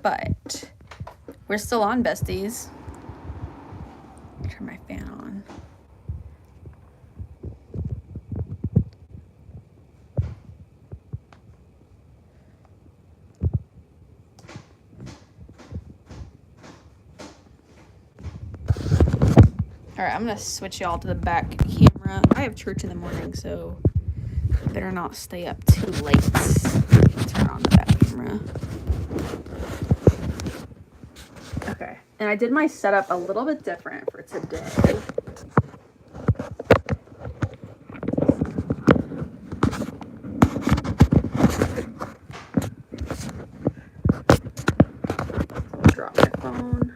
but we're still on, besties. Turn my fan on. All right, I'm gonna switch y'all to the back camera. I have church in the morning, so I better not stay up too late. Turn on the back camera. Okay, and I did my setup a little bit different for today. Drop my phone.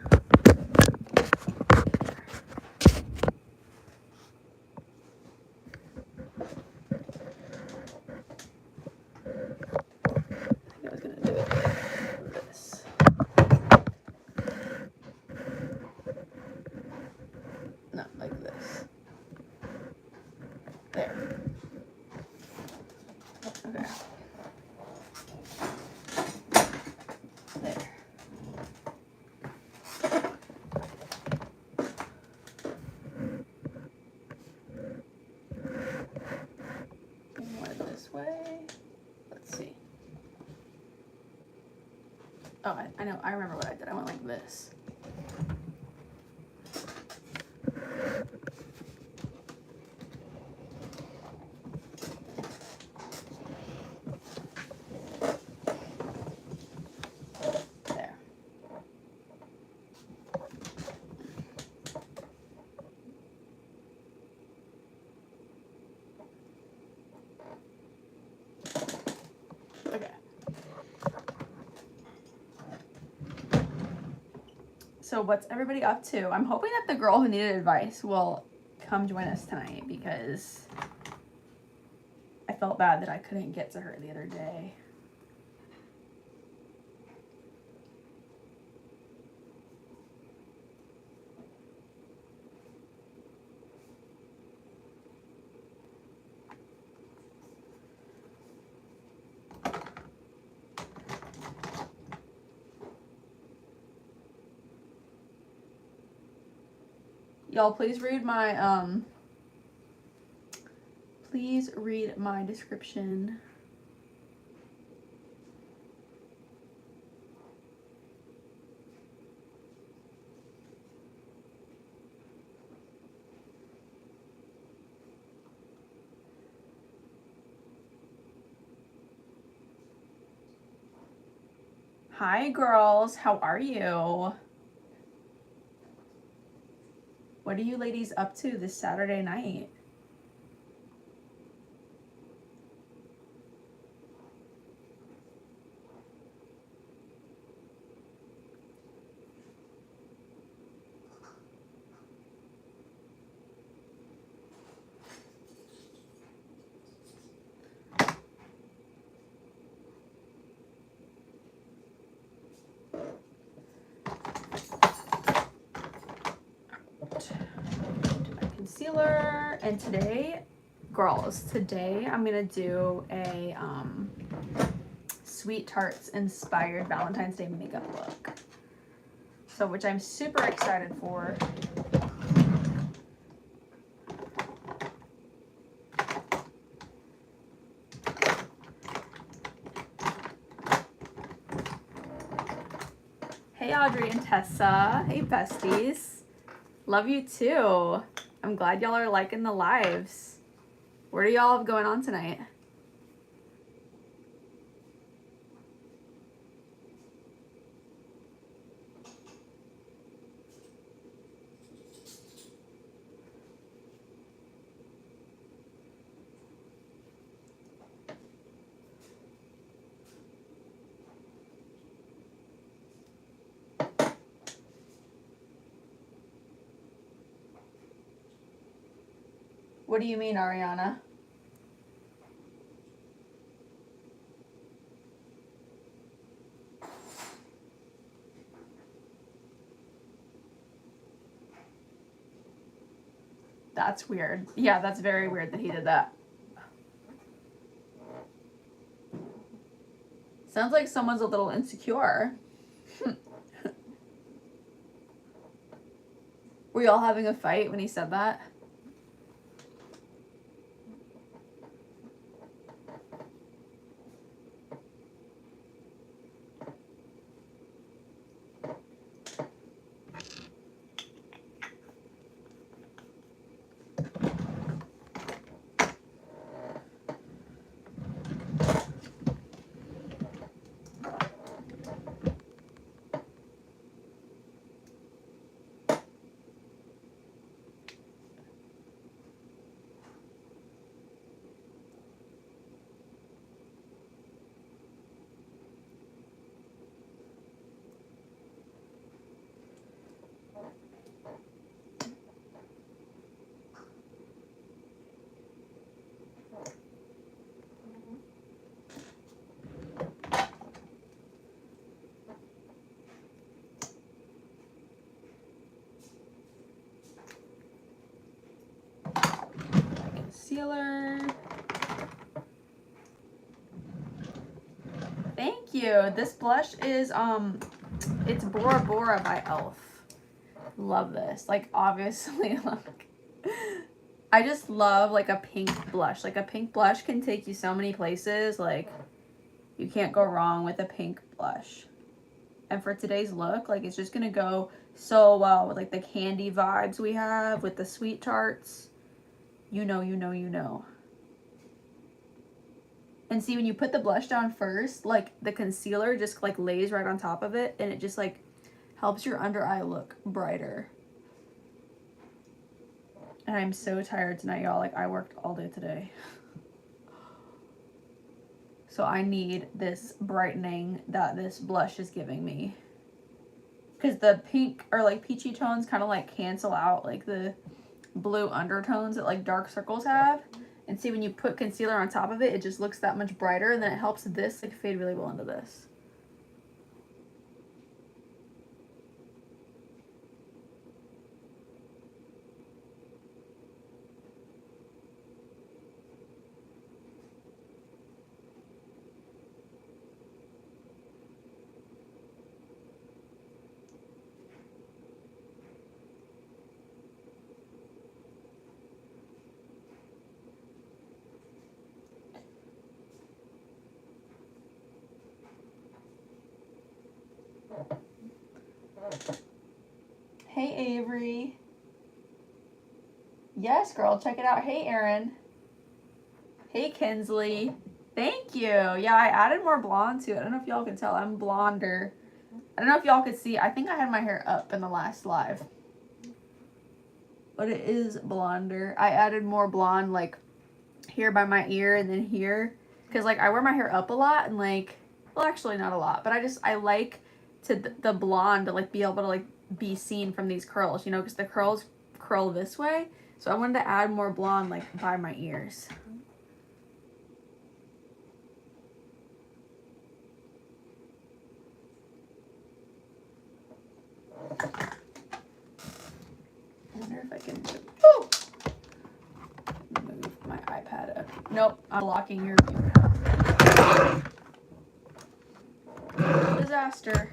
I was gonna do it like this. No, like this. There. Okay. There. One this way. Let's see. Oh, I know. I remember what I did. I went like this. There. Okay. So what's everybody up to? I'm hoping that the girl who needed advice will come join us tonight because I felt bad that I couldn't get to her the other day. Y'all, please read my description. Hi, girls. How are you? What are you ladies up to this Saturday night? Concealer, and today, girls, I'm gonna do a Sweet Tarts inspired Valentine's Day makeup look. So, which I'm super excited for. Hey, Audrey and Tessa. Hey, besties. Love you too. I'm glad y'all are liking the lives. What do y'all have going on tonight? What do you mean, Ariana? That's weird. Yeah, that's very weird that he did that. Sounds like someone's a little insecure. Were y'all having a fight when he said that? Concealer. Thank you. This blush is it's Bora Bora by e.l.f. Love this. Like, obviously, like, I just love like a pink blush. Like, a pink blush can take you so many places. Like, you can't go wrong with a pink blush. And for today's look, like, it's just gonna go so well with like the candy vibes we have with the sweet tarts. You know, you know, you know. And see, when you put the blush down first, like, the concealer just like lays right on top of it, and it just like helps your under eye look brighter. And I'm so tired tonight, y'all. Like, I worked all day today. So I need this brightening that this blush is giving me. Because the pink or like peachy tones kind of like cancel out like the blue undertones that like dark circles have. And see, when you put concealer on top of it, it just looks that much brighter, and then it helps this like fade really well into this. Hey, Avery. Yes, girl, check it out. Hey, Erin. Hey, Kinsley. Thank you. Yeah, I added more blonde to it. I don't know if y'all can tell. I'm blonder. I don't know if y'all could see. I think I had my hair up in the last live. But it is blonder. I added more blonde, like, here by my ear and then here. Because, like, I wear my hair up a lot and, like, well, actually not a lot. But I like to the blonde to, like, be able to, like, be seen from these curls, you know, because the curls curl this way. So I wanted to add more blonde, like, by my ears. I wonder if I can move my iPad up. Nope, I'm blocking your view. Disaster.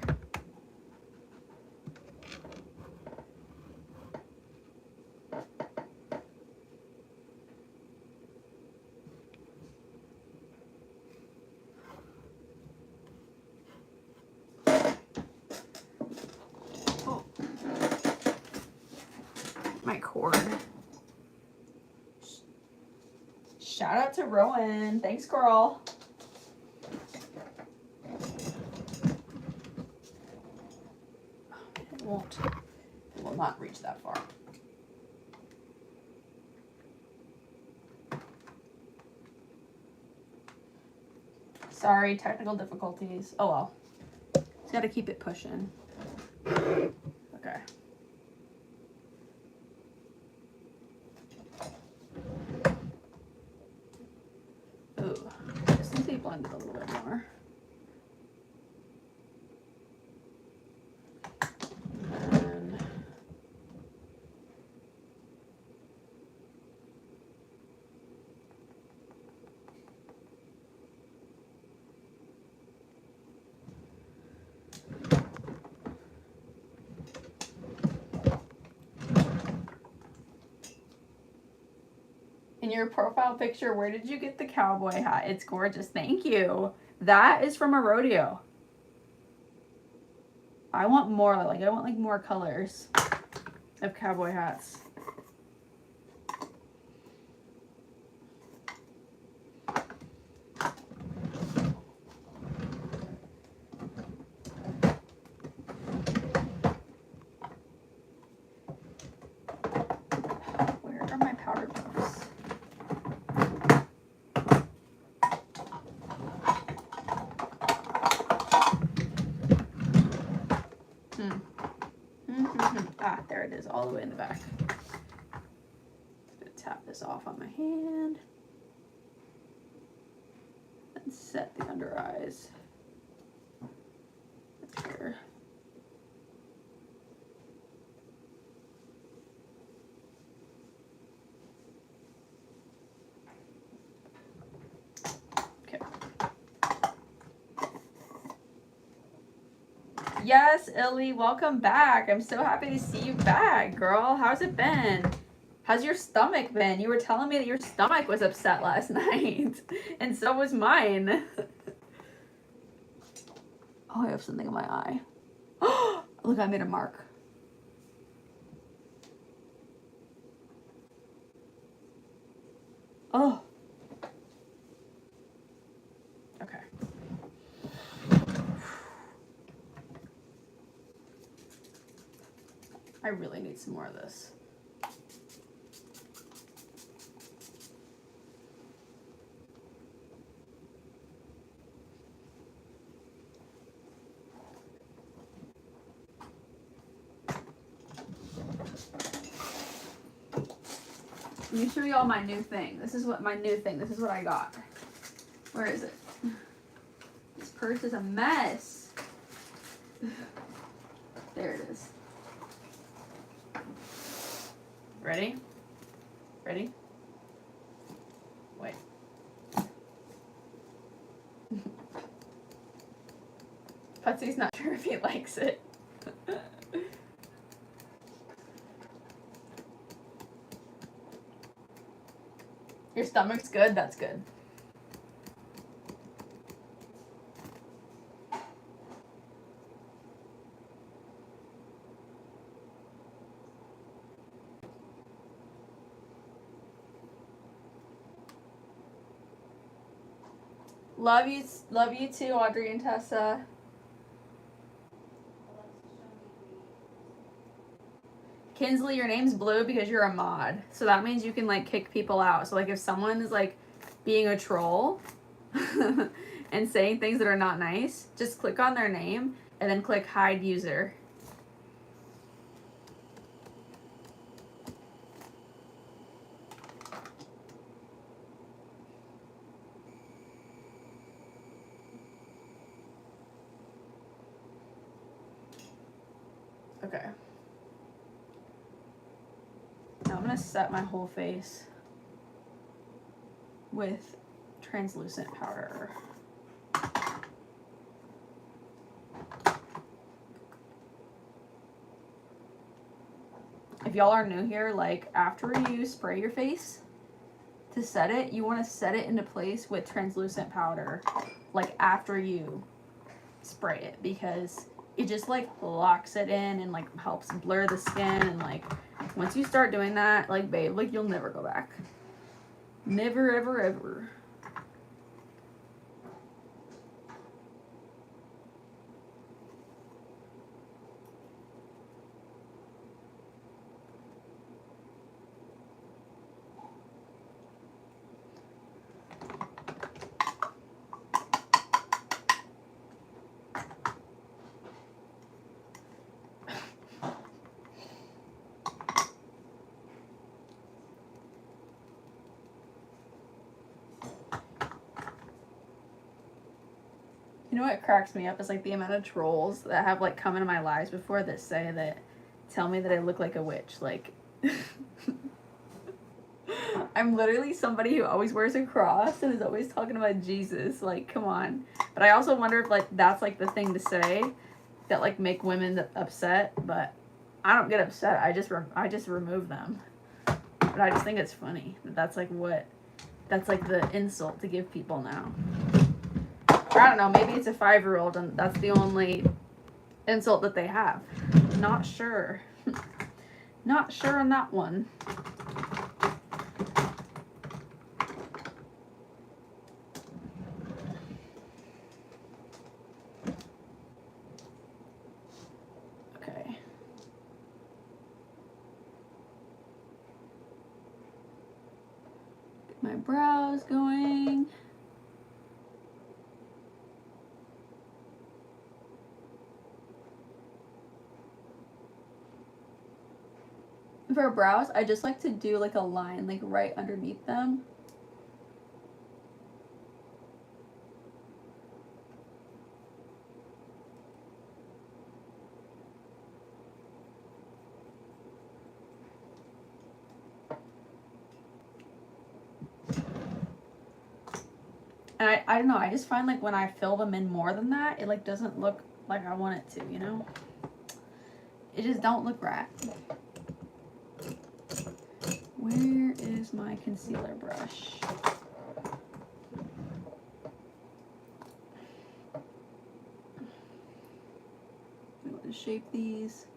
My cord. Shout out to Rowan. Thanks, girl. It will not reach that far. Sorry, technical difficulties. Oh well. Just gotta keep it pushing. Okay. Ooh, just need to be blended a little bit more. And your profile picture. Where did you get the cowboy hat? It's gorgeous. Thank you. That is from a rodeo. I want more, like, I want like more colors of cowboy hats. Where are my powder puffs? Ah, there it is, all the way in the back. I'm gonna tap this off on my hand and set the under eyes. Here. Okay. Yes, Illy, welcome back. I'm so happy to see you back, girl. How's it been? How's your stomach been? You were telling me that your stomach was upset last night, and so was mine. Oh, I have something in my eye. Oh, look, I made a mark. Oh. Okay. I really need some more of this. Let me show you all my new thing. This is what my new thing. This is what I got. Where is it? This purse is a mess. There it is. Ready? Ready? Wait. Putsy's not sure if he likes it. Your stomach's good? That's good. Love you too, Audrey and Tessa. Kinsley, your name's Blue because you're a mod. So that means you can like kick people out. So like if someone is like being a troll and saying things that are not nice, just click on their name and then click hide user. Okay. Now I'm gonna set my whole face with translucent powder. If y'all are new here, like after you spray your face to set it, you want to set it into place with translucent powder, like after you spray it, because it just like locks it in and like helps blur the skin, and like once you start doing that, like babe, like you'll never go back. Never, ever, ever. You know what cracks me up is like the amount of trolls that have like come into my lives before that say that, tell me that I look like a witch. Like, I'm literally somebody who always wears a cross and is always talking about Jesus. Like, come on. But I also wonder if like that's like the thing to say that like make women upset. But I don't get upset. I just remove them. But I just think it's funny that that's like the insult to give people now. Or I don't know, maybe it's a 5-year-old and that's the only insult that they have. Not sure. Not sure on that one. Okay. Get my brows going. For brows, I just like to do like a line like right underneath them. And I don't know, I just find like when I fill them in more than that, it like doesn't look like I want it to, you know? It just don't look right. Where is my concealer brush? I'm going to shape these.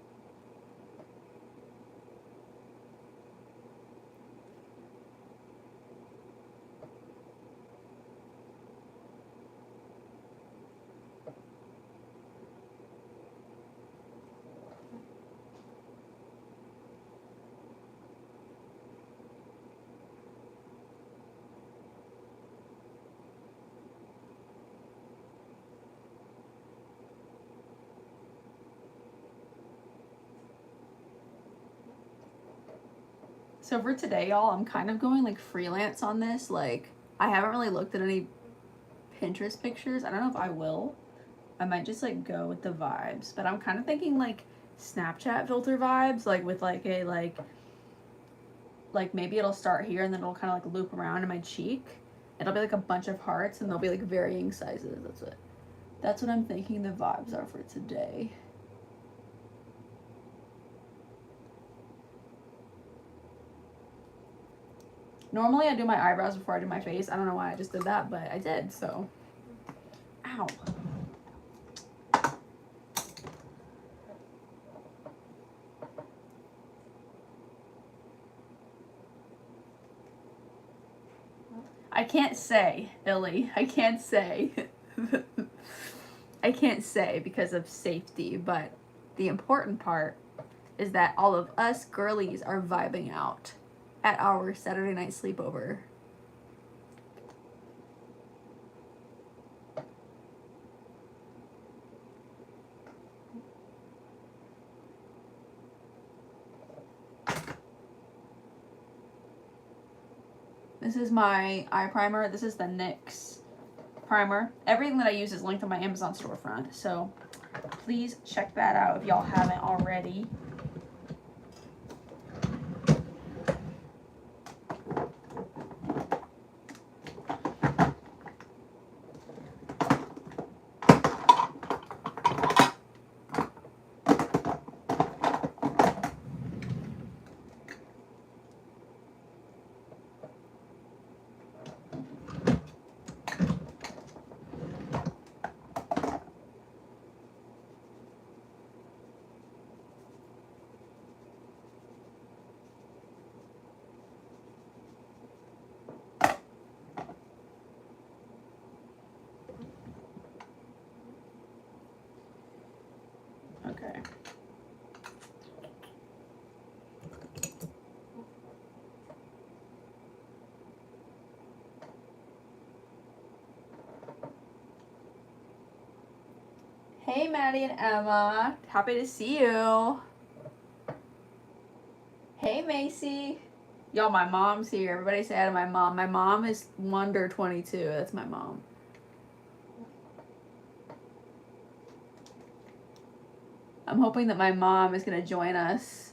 So for today, y'all, I'm kind of going like freelance on this. Like, I haven't really looked at any Pinterest pictures. I don't know if I will. I might just like go with the vibes. But I'm kind of thinking like Snapchat filter vibes, like with like a like maybe it'll start here and then it'll kind of like loop around in my cheek. It'll be like a bunch of hearts and they'll be like varying sizes. That's what I'm thinking the vibes are for today. Normally I do my eyebrows before I do my face. I don't know why I just did that, but I did, so. Ow. I can't say, Billy. I can't say. I can't say because of safety, but the important part is that all of us girlies are vibing out at our Saturday night sleepover. This is my eye primer. This is the NYX primer. Everything that I use is linked on my Amazon storefront, so please check that out if y'all haven't already. Okay. Hey, Maddie and Emma. Happy to see you. Hey, Macy. Y'all, my mom's here. Everybody say hi to my mom. My mom is Wonder 22. That's my mom. I'm hoping that my mom is going to join us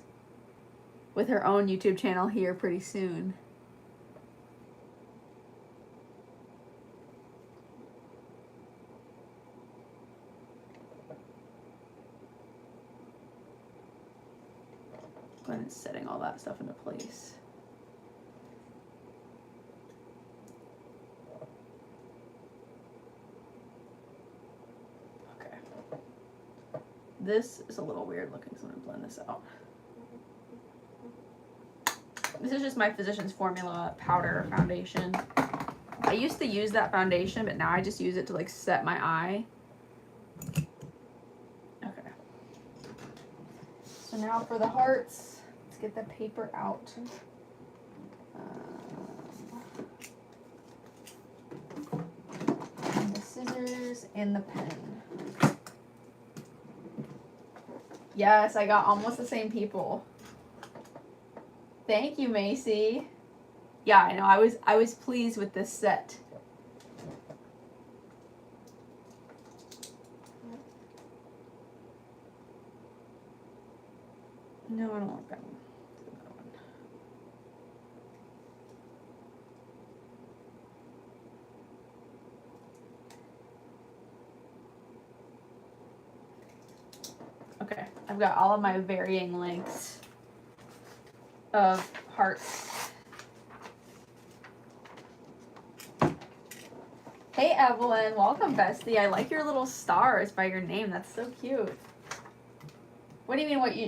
with her own YouTube channel here pretty soon. Go ahead and setting all that stuff into place. This is a little weird looking, so I'm gonna blend this out. This is just my Physicians Formula powder foundation. I used to use that foundation, but now I just use it to like set my eye. Okay. So now for the hearts, let's get the paper out. And the scissors and the pen. Yes, I got almost the same people. Thank you, Macy. Yeah, I know. I was pleased with this set. No, I don't like that one. Do another one. Okay, I've got all of my varying lengths of hearts. Hey Evelyn, welcome bestie. I like your little stars by your name. That's so cute. What do you mean what do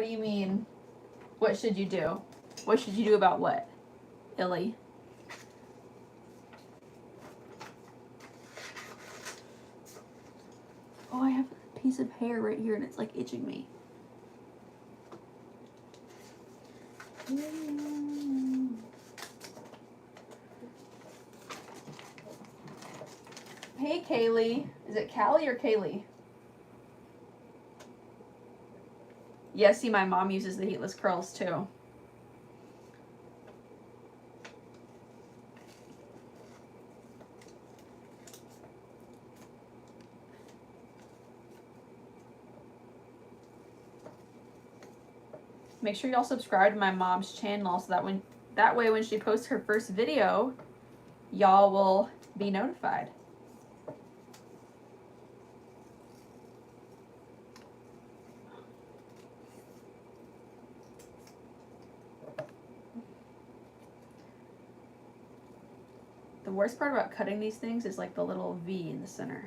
you mean what should you do? What should you do about what? Illy. Oh, I have a piece of hair right here and it's like itching me. Hey Kaylee. Is it Callie or Kaylee? Yeah, see my mom uses the heatless curls too. Make sure y'all subscribe to my mom's channel so that way when she posts her first video, y'all will be notified. The worst part about cutting these things is like the little V in the center.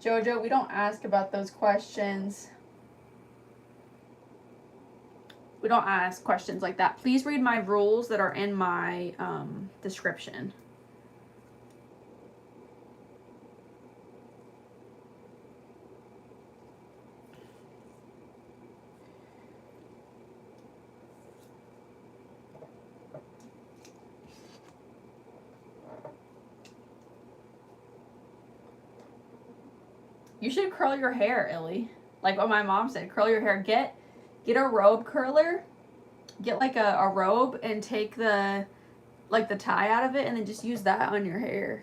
Jojo, we don't ask about those questions. We don't ask questions like that. Please read my rules that are in my description. You should curl your hair, Illy. Like what my mom said, curl your hair. Get a robe curler. Get like a robe and take the tie out of it and then just use that on your hair.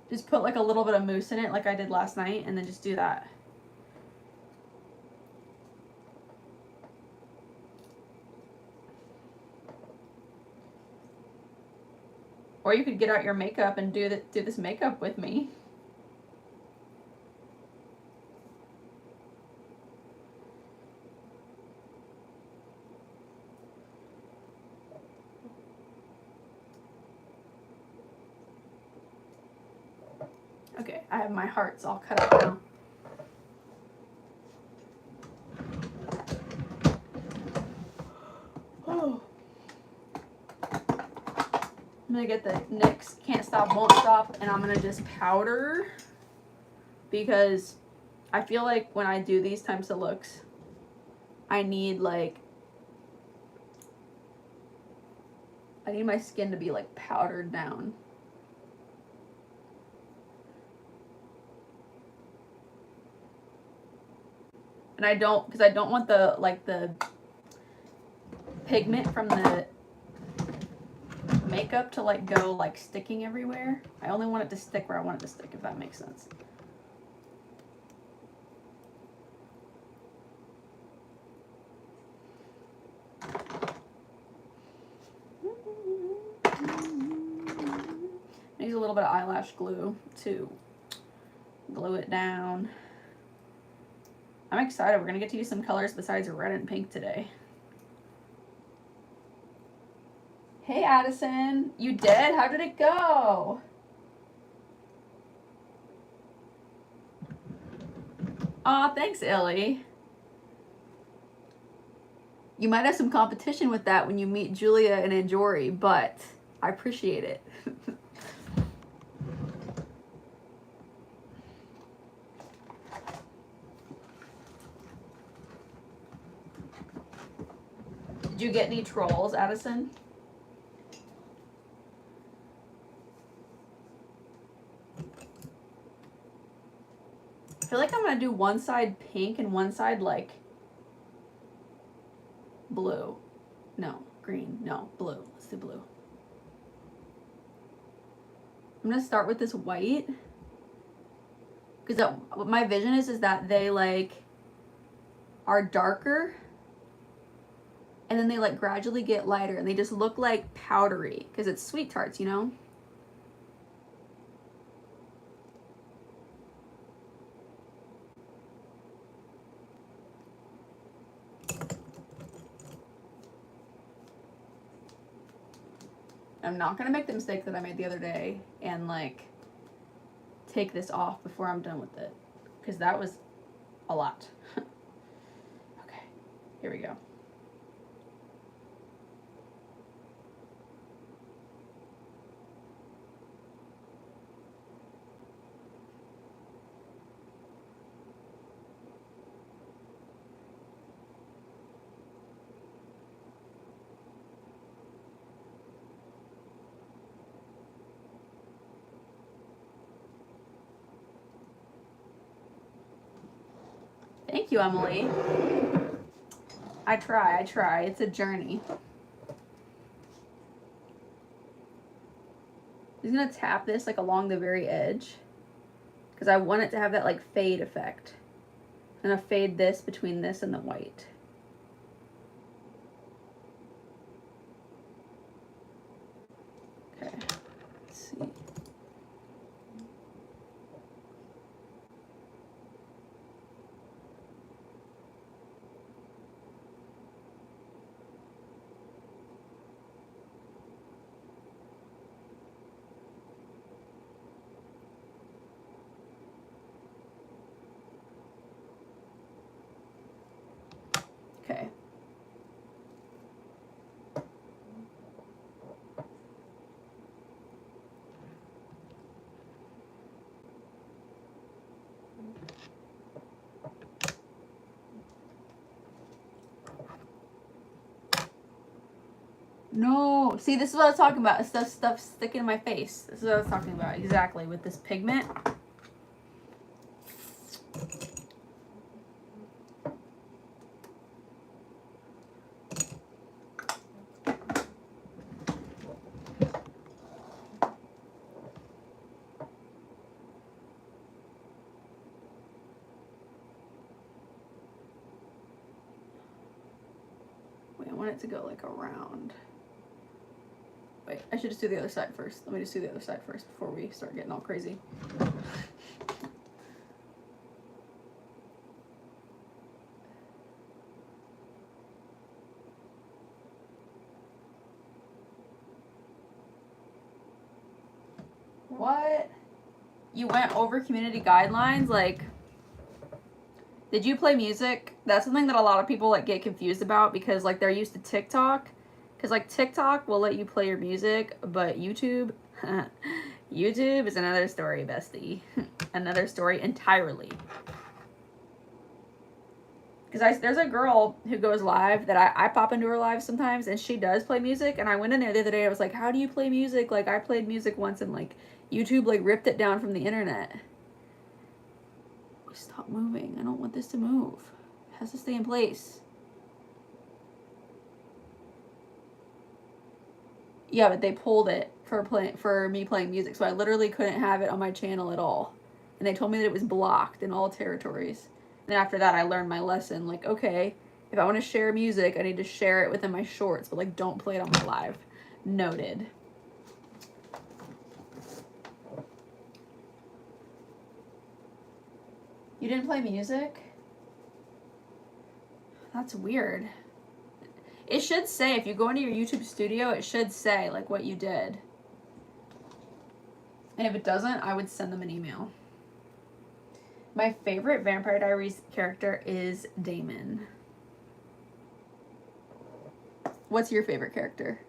Just put like a little bit of mousse in it like I did last night and then just do that. Or you could get out your makeup and do this makeup with me. Okay, I have my hearts all cut out now. Oh. I'm gonna get the NYX Can't Stop, Won't Stop, and I'm gonna just powder because I feel like when I do these types of looks, I need my skin to be like powdered down. And I don't, because I don't want the, like, the pigment from the makeup to, like, go, like, sticking everywhere. I only want it to stick where I want it to stick, if that makes sense. Use a little bit of eyelash glue to glue it down. I'm excited. We're going to get to use some colors besides red and pink today. Hey, Addison. You did? How did it go? Aw, thanks, Illy. You might have some competition with that when you meet Julia and Anjori, but I appreciate it. Did you get any trolls, Addison? I feel like I'm gonna do one side pink and one side like blue. No, green. No, blue. Let's do blue. I'm gonna start with this white because what my vision is that they like are darker and then they like gradually get lighter and they just look like powdery because it's sweet tarts, you know? I'm not gonna make the mistake that I made the other day and like take this off before I'm done with it because that was a lot. Okay, here we go. Thank you, Emily. I try. It's a journey. I'm just gonna tap this like along the very edge because I want it to have that like fade effect. I'm gonna fade this between this and the white. Okay, let's see. Okay. No, see, this is what I was talking about. Stuff sticking in my face. This is what I was talking about exactly with this pigment. Wait, I want it to go like around. Wait, I should just do the other side first. Let me just do the other side first before we start getting all crazy. What? You went over community guidelines? Like, did you play music? That's something that a lot of people like get confused about because like they're used to TikTok. Because like TikTok will let you play your music, but YouTube, YouTube is another story, bestie. Another story entirely. Because there's a girl who goes live that I pop into her live sometimes, and she does play music. And I went in there the other day. I was like, "How do you play music?" Like I played music once, and like YouTube like ripped it down from the internet. Stop moving! I don't want this to move. It has to stay in place. Yeah, but they pulled it for me playing music, so I literally couldn't have it on my channel at all. And they told me that it was blocked in all territories. And after that, I learned my lesson. Like, okay, if I want to share music, I need to share it within my shorts, but like, don't play it on my live. Noted. You didn't play music? That's weird. It should say, if you go into your YouTube studio, it should say like what you did. And if it doesn't, I would send them an email. My favorite Vampire Diaries character is Damon. What's your favorite character?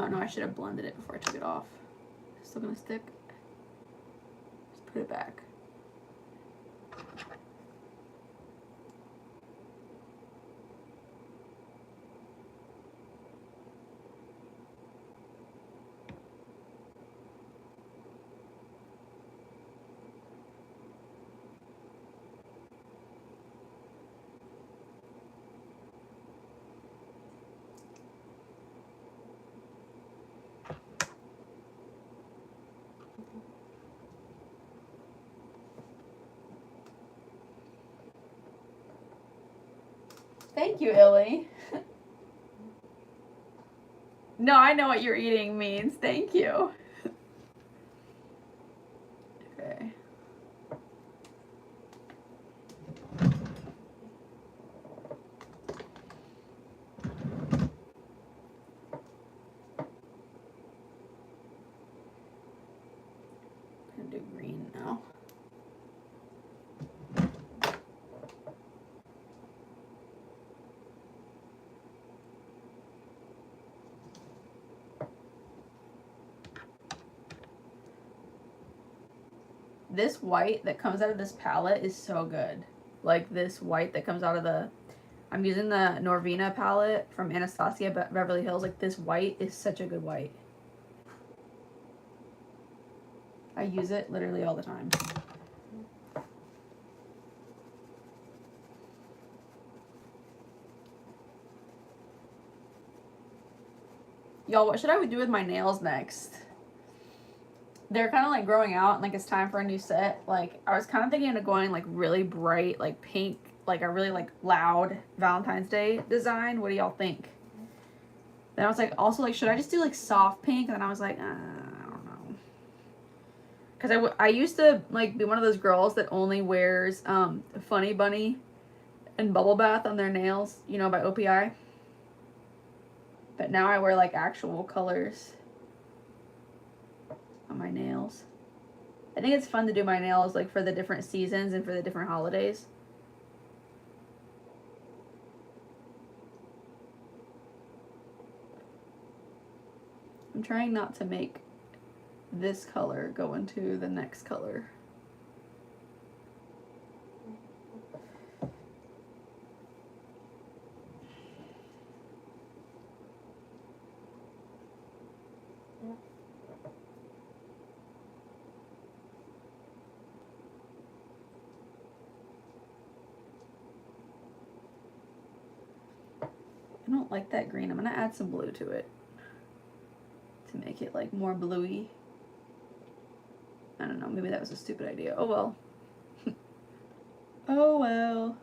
Oh no, I should have blended it before I took it off. Still gonna stick? Just put it back. Thank you, Illy. No, I know what you're eating means. Thank you. Okay. I'm gonna do green now. This white that comes out of this palette is so good. Like this white that comes out of the, I'm using the Norvina palette from Anastasia Beverly Hills. Like this white is such a good white. I use it literally all the time. Y'all, what should I do with my nails next? They're kind of like growing out and like it's time for a new set. Like I was kind of thinking of going like really bright, like pink, like a really like loud Valentine's Day design. What do y'all think? Then I was like, also like, should I just do like soft pink? And then I was like, I don't know. Because I used to like be one of those girls that only wears Funny Bunny and Bubble Bath on their nails, you know, by OPI. But now I wear like actual colors on my nails. I think it's fun to do my nails like for the different seasons and for the different holidays. I'm trying not to make this color go into the next color. I don't like that green. I'm gonna add some blue to it to make it like more bluey. I don't know, maybe that was a stupid idea. Oh well. Oh well.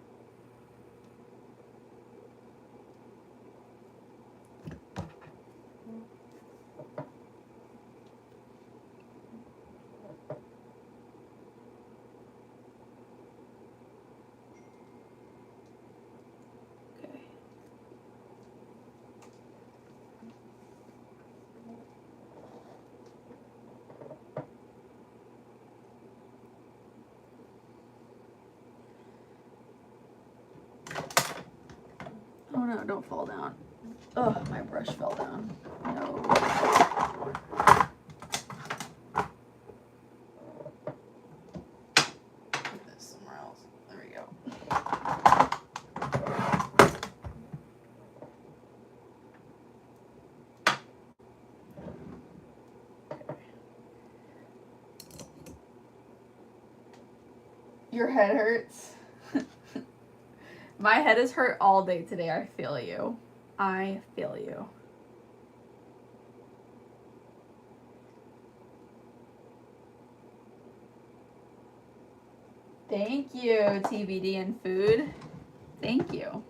Oh no, don't fall down. Oh, my brush fell down. No. Put this somewhere else. There we go. Your head hurts? My head is hurt all day today. I feel you. I feel you. Thank you, TBD and food. Thank you.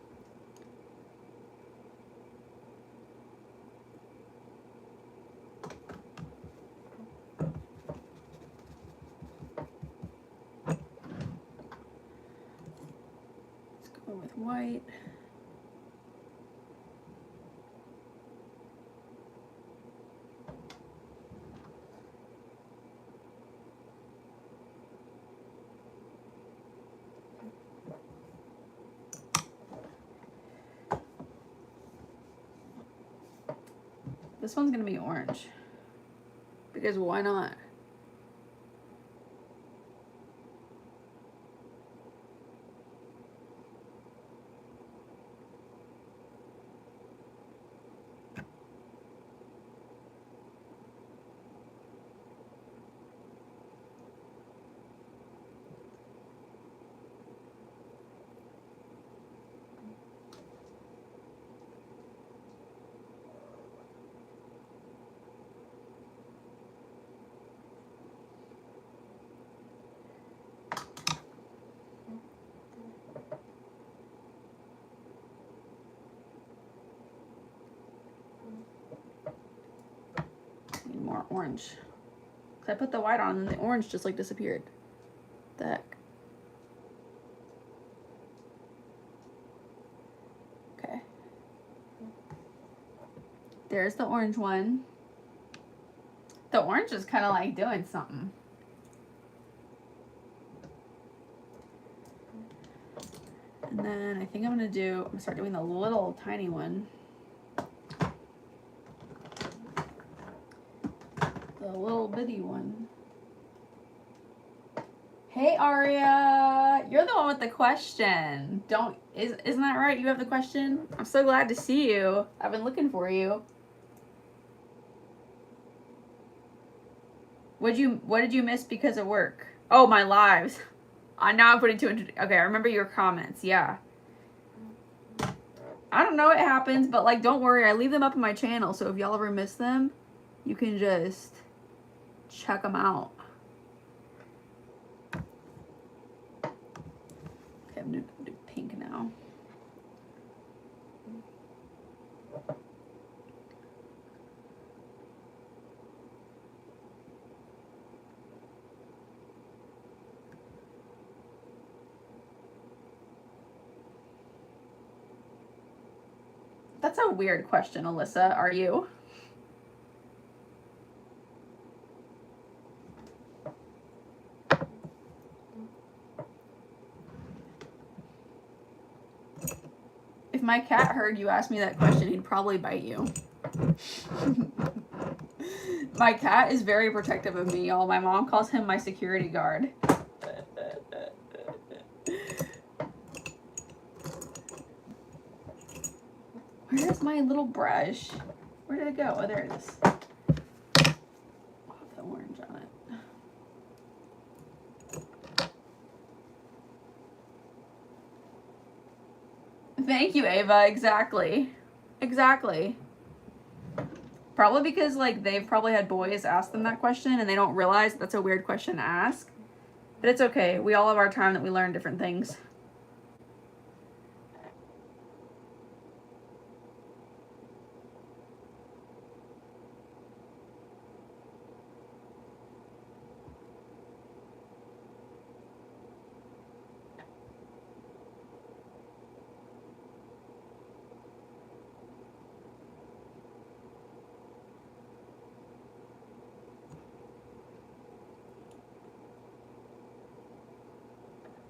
Let's go with white. This one's gonna be orange. Because why not? More orange. I put the white on and the orange just like disappeared. What the heck? Okay. There's the orange one. The orange is kind of like doing something. And then I think I'm gonna start doing the little tiny one. The little bitty one. Hey Aria, you're the one with the question. Isn't that right? You have the question? I'm so glad to see you. I've been looking for you. What did you miss because of work? Oh, my lives. Now I'm putting two into, okay, I remember your comments. Yeah. I don't know what happens, but like, don't worry. I leave them up on my channel. So if y'all ever miss them, you can just check them out. Okay, I'm gonna do pink now. That's a weird question, Alyssa. Are you? If my cat heard you ask me that question, he'd probably bite you. My cat is very protective of me, y'all. My mom calls him my security guard. Where's my little brush? Where did it go? Oh, there it is. I'll have the orange on it. Thank you, Ava. Exactly. Exactly. Probably because, like, they've probably had boys ask them that question and they don't realize that's a weird question to ask. But it's okay. We all have our time that we learn different things.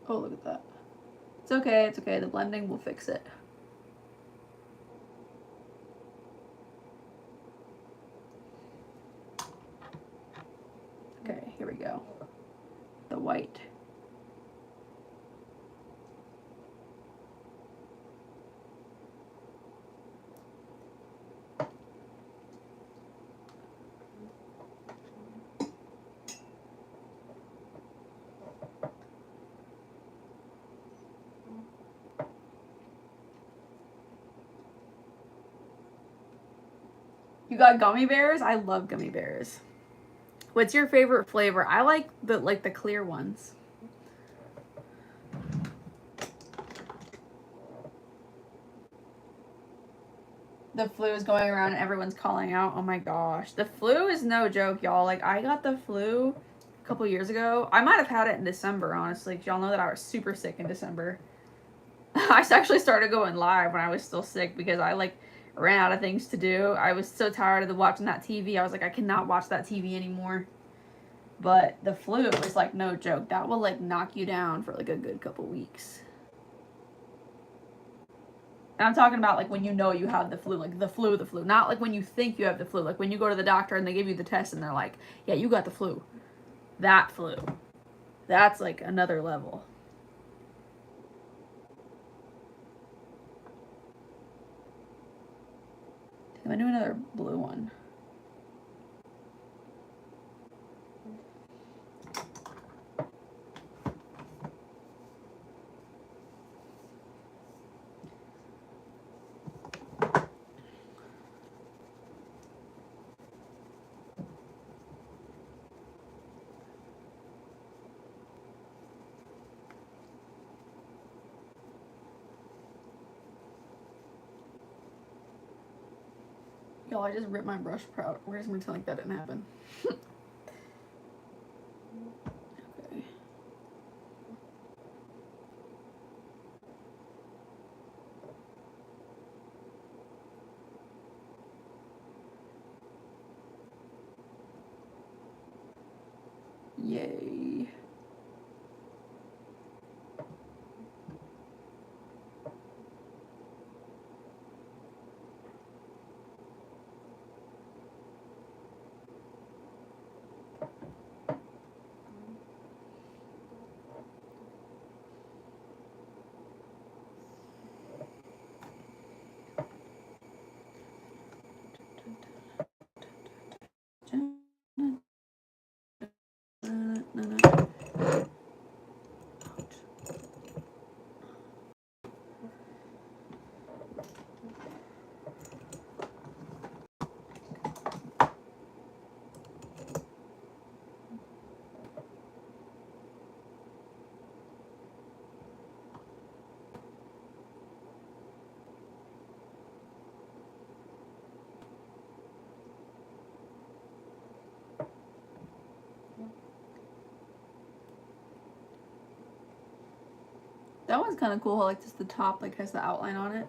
Oh, look at that. It's okay, it's okay. The blending will fix it. You got gummy bears? I love gummy bears. What's your favorite flavor? I like the clear ones. The flu is going around and everyone's calling out. Oh my gosh. The flu is no joke, y'all. Like, I got the flu a couple years ago. I might have had it in December, honestly, because y'all know that I was super sick in December. I actually started going live when I was still sick because I, like, ran out of things to do. I was so tired of watching that TV. I was like, I cannot watch that TV anymore. But the flu is, like, no joke. That will, like, knock you down for, like, a good couple weeks. And I'm talking about, like, when you know you have the flu. Like, the flu. Not, like, when you think you have the flu. Like, when you go to the doctor and they give you the test and they're like, yeah, you got the flu. That flu. That's, like, another level. I'm going to do another blue one. Y'all, I just ripped my brush out. We're just pretending like that didn't happen. Okay. Yay. That one's kind of cool. Like, just the top, like, has the outline on it.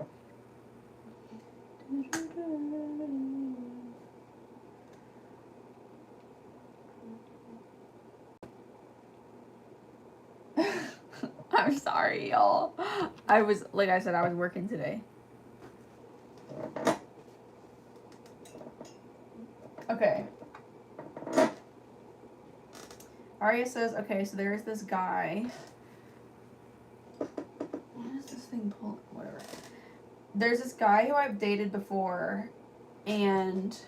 I'm sorry, y'all. I was, like I said, I was working today. Okay. Aria says, okay, so there's this guy. What is this thing pull? Whatever. There's this guy who I've dated before, and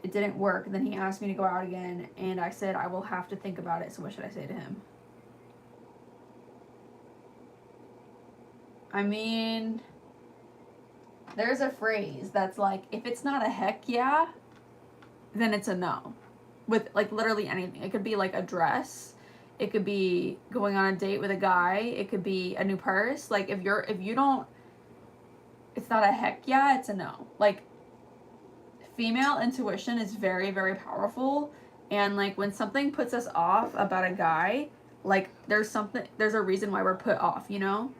it didn't work. And then he asked me to go out again, and I said I will have to think about it. So what should I say to him? I mean, there's a phrase that's like, if it's not a heck yeah, then it's a no. With, like, literally anything. It could be, like, a dress. It could be going on a date with a guy. It could be a new purse. Like, if you don't, it's not a heck yeah, it's a no. Like, female intuition is very, very powerful. And, like, when something puts us off about a guy, like, there's a reason why we're put off, you know?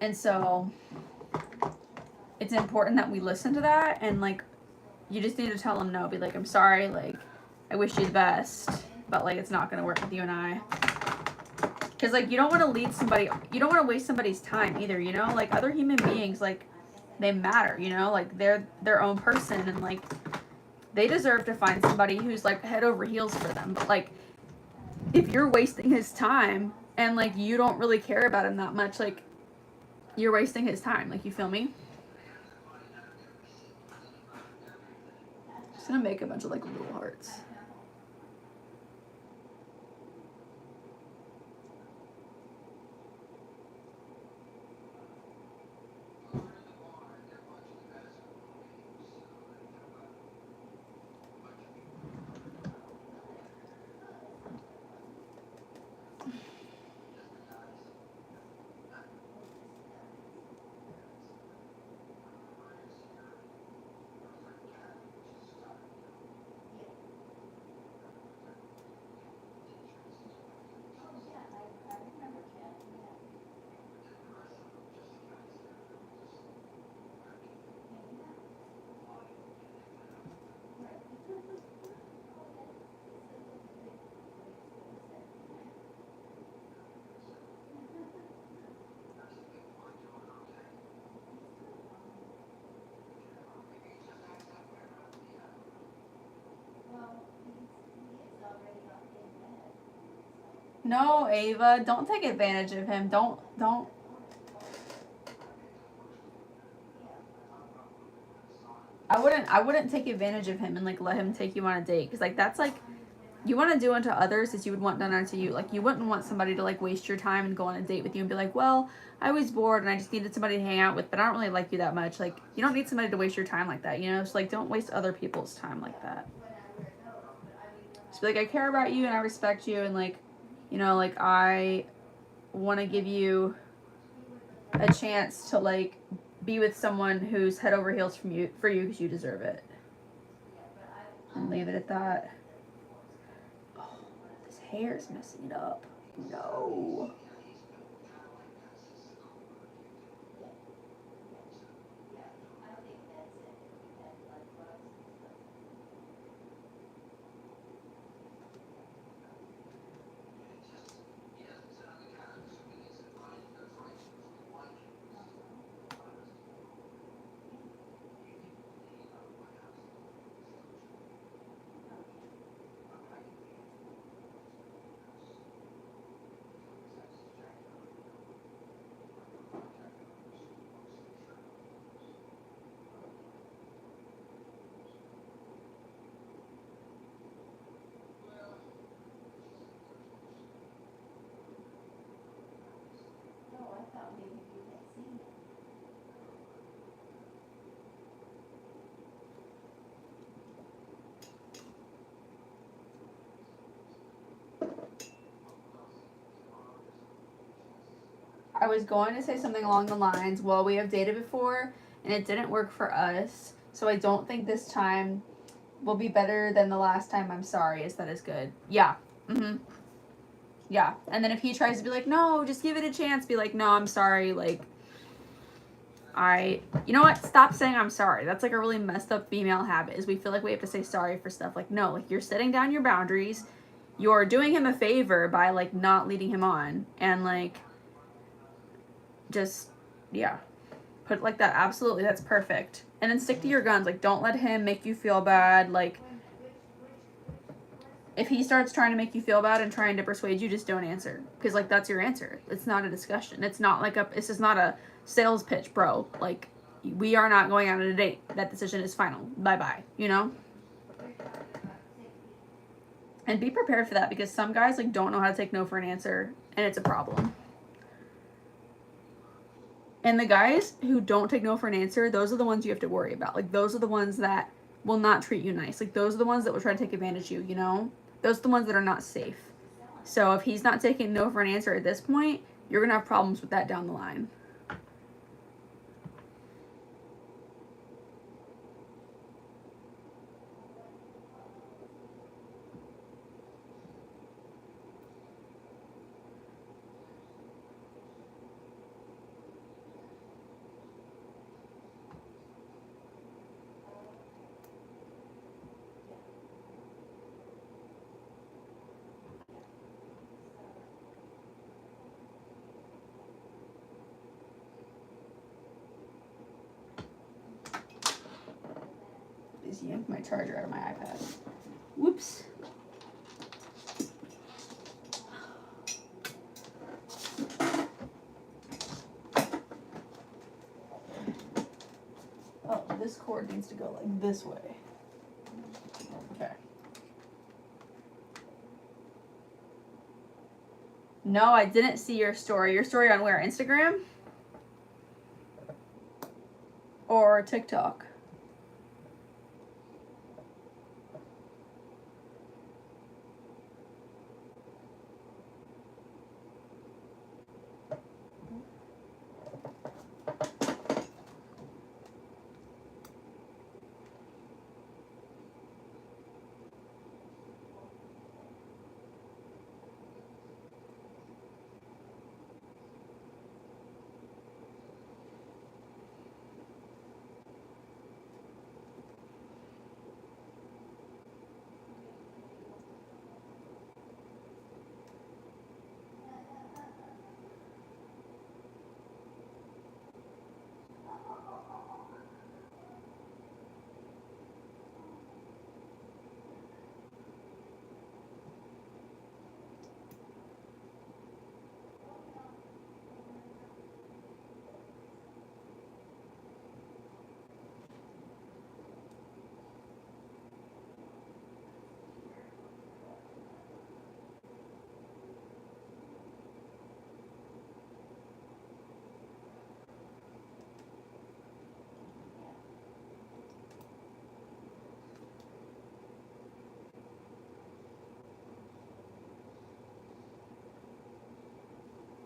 And so, it's important that we listen to that, and, like, you just need to tell them no. Be like, I'm sorry, like, I wish you the best, but, like, it's not going to work with you and I. Because, like, you don't want to lead somebody, you don't want to waste somebody's time either, you know? Like, other human beings, like, they matter, you know? Like, they're their own person, and, like, they deserve to find somebody who's, like, head over heels for them. But, like, if you're wasting his time and, like, you don't really care about him that much, like, you're wasting his time. Like, you feel me? Just gonna make a bunch of, like, little hearts. No, Ava, don't take advantage of him. Don't. I wouldn't take advantage of him and like let him take you on a date, because like that's like, you want to do unto others as you would want done unto you. Like, you wouldn't want somebody to like waste your time and go on a date with you and be like, well, I was bored and I just needed somebody to hang out with, but I don't really like you that much. Like, you don't need somebody to waste your time like that, you know? So like, don't waste other people's time like that. Just be like, I care about you and I respect you, and like, you know, like I want to give you a chance to like be with someone who's head over heels for you because you deserve it. And leave it at that. Oh, this hair is messing it up. No. I was going to say something along the lines, well, we have dated before and it didn't work for us, so I don't think this time will be better than the last time. I'm sorry. Is that as good? Yeah. Mm-hmm. Yeah. And then if he tries to be like, no, just give it a chance, be like, no, I'm sorry. Like, you know what? Stop saying I'm sorry. That's like a really messed up female habit, is we feel like we have to say sorry for stuff. Like, no, like you're setting down your boundaries. You're doing him a favor by like not leading him on, and like, just, yeah, put it like that. Absolutely, that's perfect. And then stick to your guns. Like, don't let him make you feel bad. Like, if he starts trying to make you feel bad and trying to persuade you, just don't answer, because like that's your answer. It's not a discussion. It's not like this is not a sales pitch, bro. Like, we are not going out on a date. That decision is final. Bye bye. You know. And be prepared for that, because some guys like don't know how to take no for an answer, and it's a problem. And the guys who don't take no for an answer, those are the ones you have to worry about. Like, those are the ones that will not treat you nice. Like, those are the ones that will try to take advantage of you, you know? Those are the ones that are not safe. So if he's not taking no for an answer at this point, you're going to have problems with that down the line. Just yank my charger out of my iPad. Whoops. Oh, this cord needs to go like this way. Okay. No, I didn't see your story. Your story on where? Instagram? Or TikTok?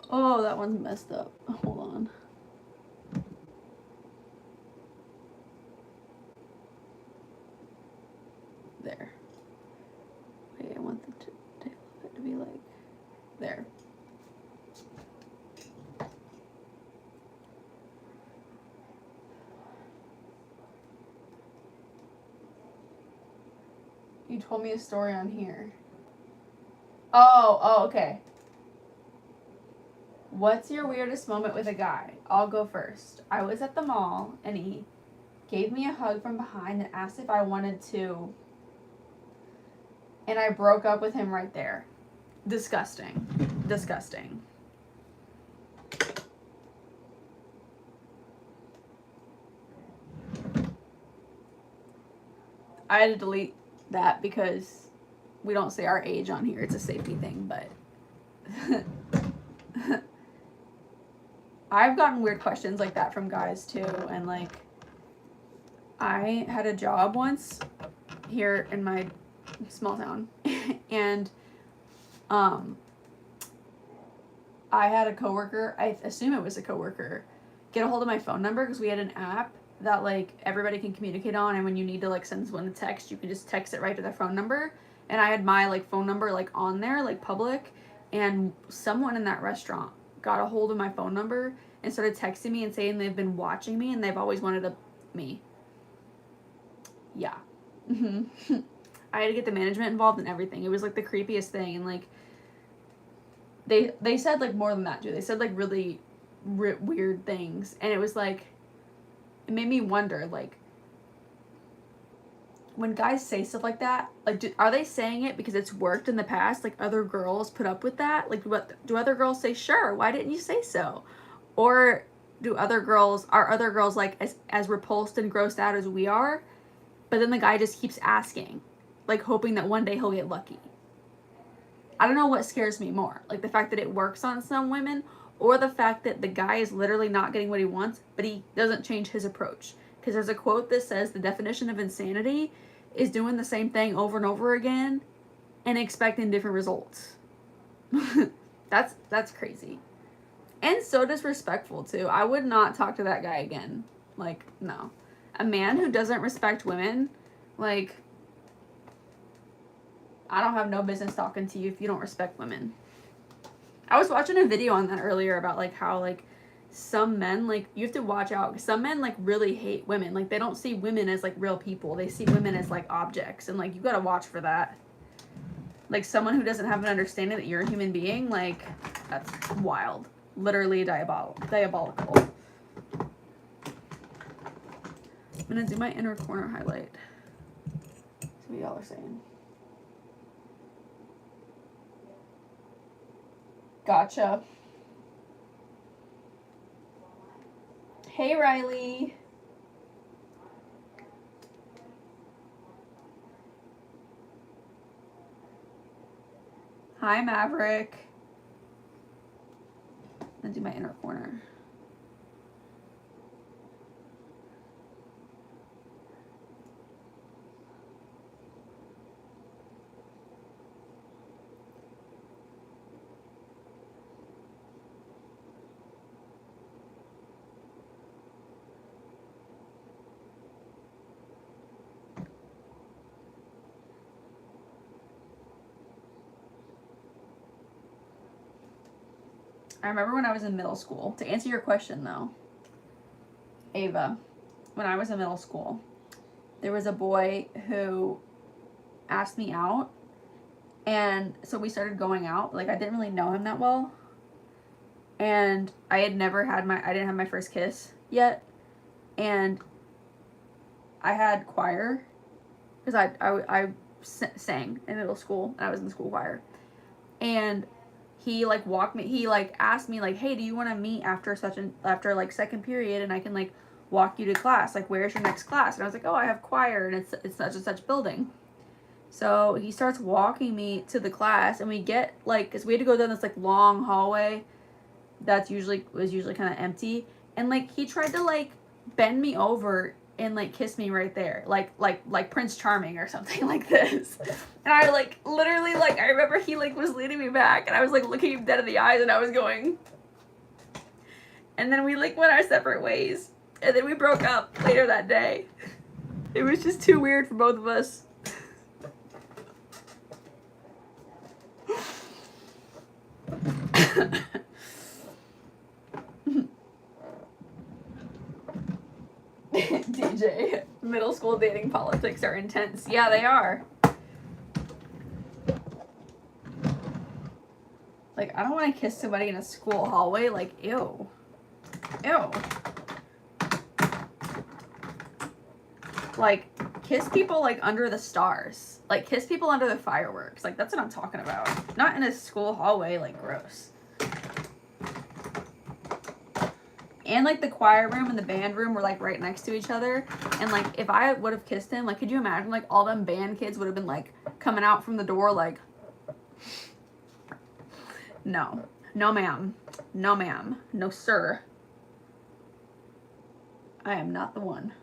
Oh, that one's messed up. Hold on. There. Wait, I want the tail of it to be like there. You told me a story on here. Oh, okay. What's your weirdest moment with a guy? I'll go first. I was at the mall and he gave me a hug from behind and asked if I wanted to. And I broke up with him right there. Disgusting. Disgusting. I had to delete that because we don't say our age on here. It's a safety thing, but I've gotten weird questions like that from guys too. And like, I had a job once here in my small town and I had a coworker, I assume it was a coworker, get a hold of my phone number because we had an app that like everybody can communicate on, and when you need to like send someone a text, you can just text it right to their phone number. And I had my like phone number like on there, like public, and someone in that restaurant got a hold of my phone number and started texting me and saying they've been watching me and they've always wanted me. Yeah. I had to get the management involved in everything. It was like the creepiest thing. And like they said like more than that too. They said like really weird things, and it was like, it made me wonder, like, when guys say stuff like that, like, are they saying it because it's worked in the past? Like, other girls put up with that? Like, what do other girls say? Sure, why didn't you say so? Or are other girls like as repulsed and grossed out as we are? But then the guy just keeps asking, like, hoping that one day he'll get lucky. I don't know what scares me more, like the fact that it works on some women, or the fact that the guy is literally not getting what he wants, but he doesn't change his approach. Because there's a quote that says the definition of insanity is doing the same thing over and over again and expecting different results. That's crazy. And so disrespectful too. I would not talk to that guy again. Like, no. A man who doesn't respect women, like, I don't have no business talking to you if you don't respect women. I was watching a video on that earlier about like how like some men, like, you have to watch out because some men like really hate women. Like, they don't see women as like real people. They see women as like objects, and like you gotta watch for that. Like, someone who doesn't have an understanding that you're a human being, like, that's wild. Literally diabolical. I'm gonna do my inner corner highlight. See what y'all are saying. Gotcha. Hey, Riley. Hi, Maverick. I'm gonna do my inner corner. I remember when I was in middle school, to answer your question though, Ava, when I was in middle school, there was a boy who asked me out, and so we started going out. Like, I didn't really know him that well, and I didn't have my first kiss yet, and I had choir, because I sang in middle school, and I was in the school choir, and he like asked me like, hey, do you want to meet after like second period, and I can like walk you to class, like, where's your next class? And I was like, oh, I have choir, and it's such and such building. So he starts walking me to the class, and we get like, because we had to go down this like long hallway was usually kind of empty, and like he tried to like bend me over and like kiss me right there, like Prince Charming or something like this. And I like literally, like, I remember he like was leading me back, and I was like looking him dead in the eyes, and I was going, And then we like went our separate ways. And then we broke up later that day. It was just too weird for both of us. DJ, middle school dating politics are intense. Yeah, they are. Like, I don't want to kiss somebody in a school hallway. Like, ew. Ew. Like, kiss people, like, under the stars. Like, kiss people under the fireworks. Like, that's what I'm talking about. Not in a school hallway. Like, gross. And, like, the choir room and the band room were, like, right next to each other. And, like, if I would have kissed him, like, could you imagine, like, all them band kids would have been, like, coming out from the door, like... No. No, ma'am. No, ma'am. No, sir. I am not the one.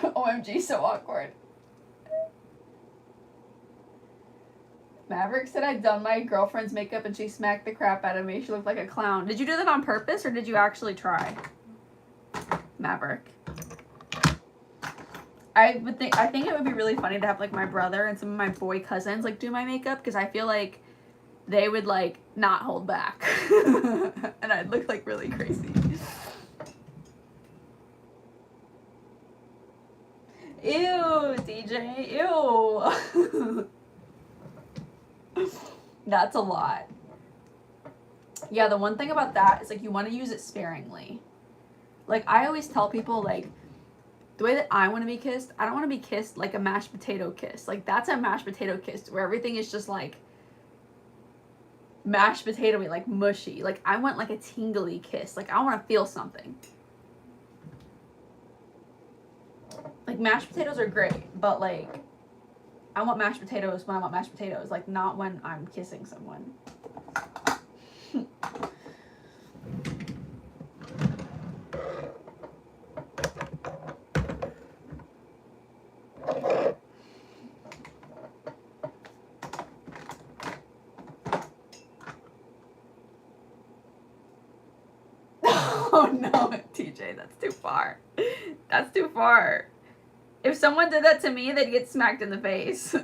OMG, so awkward. Maverick said I'd done my girlfriend's makeup and she smacked the crap out of me. She looked like a clown. Did you do that on purpose or did you actually try? Maverick. I think it would be really funny to have like my brother and some of my boy cousins like do my makeup because I feel like they would like not hold back. And I'd look like really crazy. Ew, DJ, ew. That's a lot. Yeah, the one thing about that is like you want to use it sparingly. Like I always tell people like the way that I want to be kissed, I don't want to be kissed like a mashed potato kiss. Like that's a mashed potato kiss where everything is just like mashed potato-y, like mushy. Like I want like a tingly kiss. Like I want to feel something. Like mashed potatoes are great, but like I want mashed potatoes when I want mashed potatoes, like not when I'm kissing someone. Oh no, TJ, that's too far. That's too far. If someone did that to me, they'd get smacked in the face.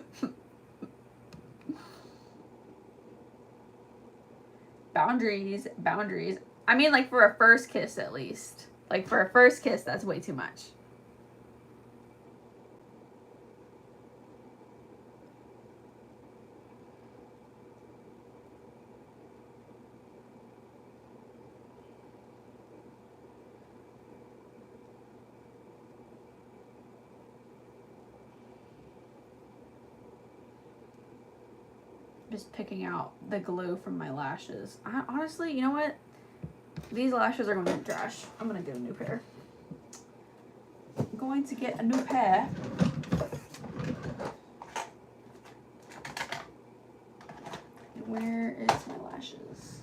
Boundaries, boundaries. I mean, like, for a first kiss, at least. Like, for a first kiss, that's way too much. Just picking out the glue from my lashes. Honestly, you know what? These lashes are going to be trash. I'm going to get a new pair. I'm going to get a new pair. Where is my lashes?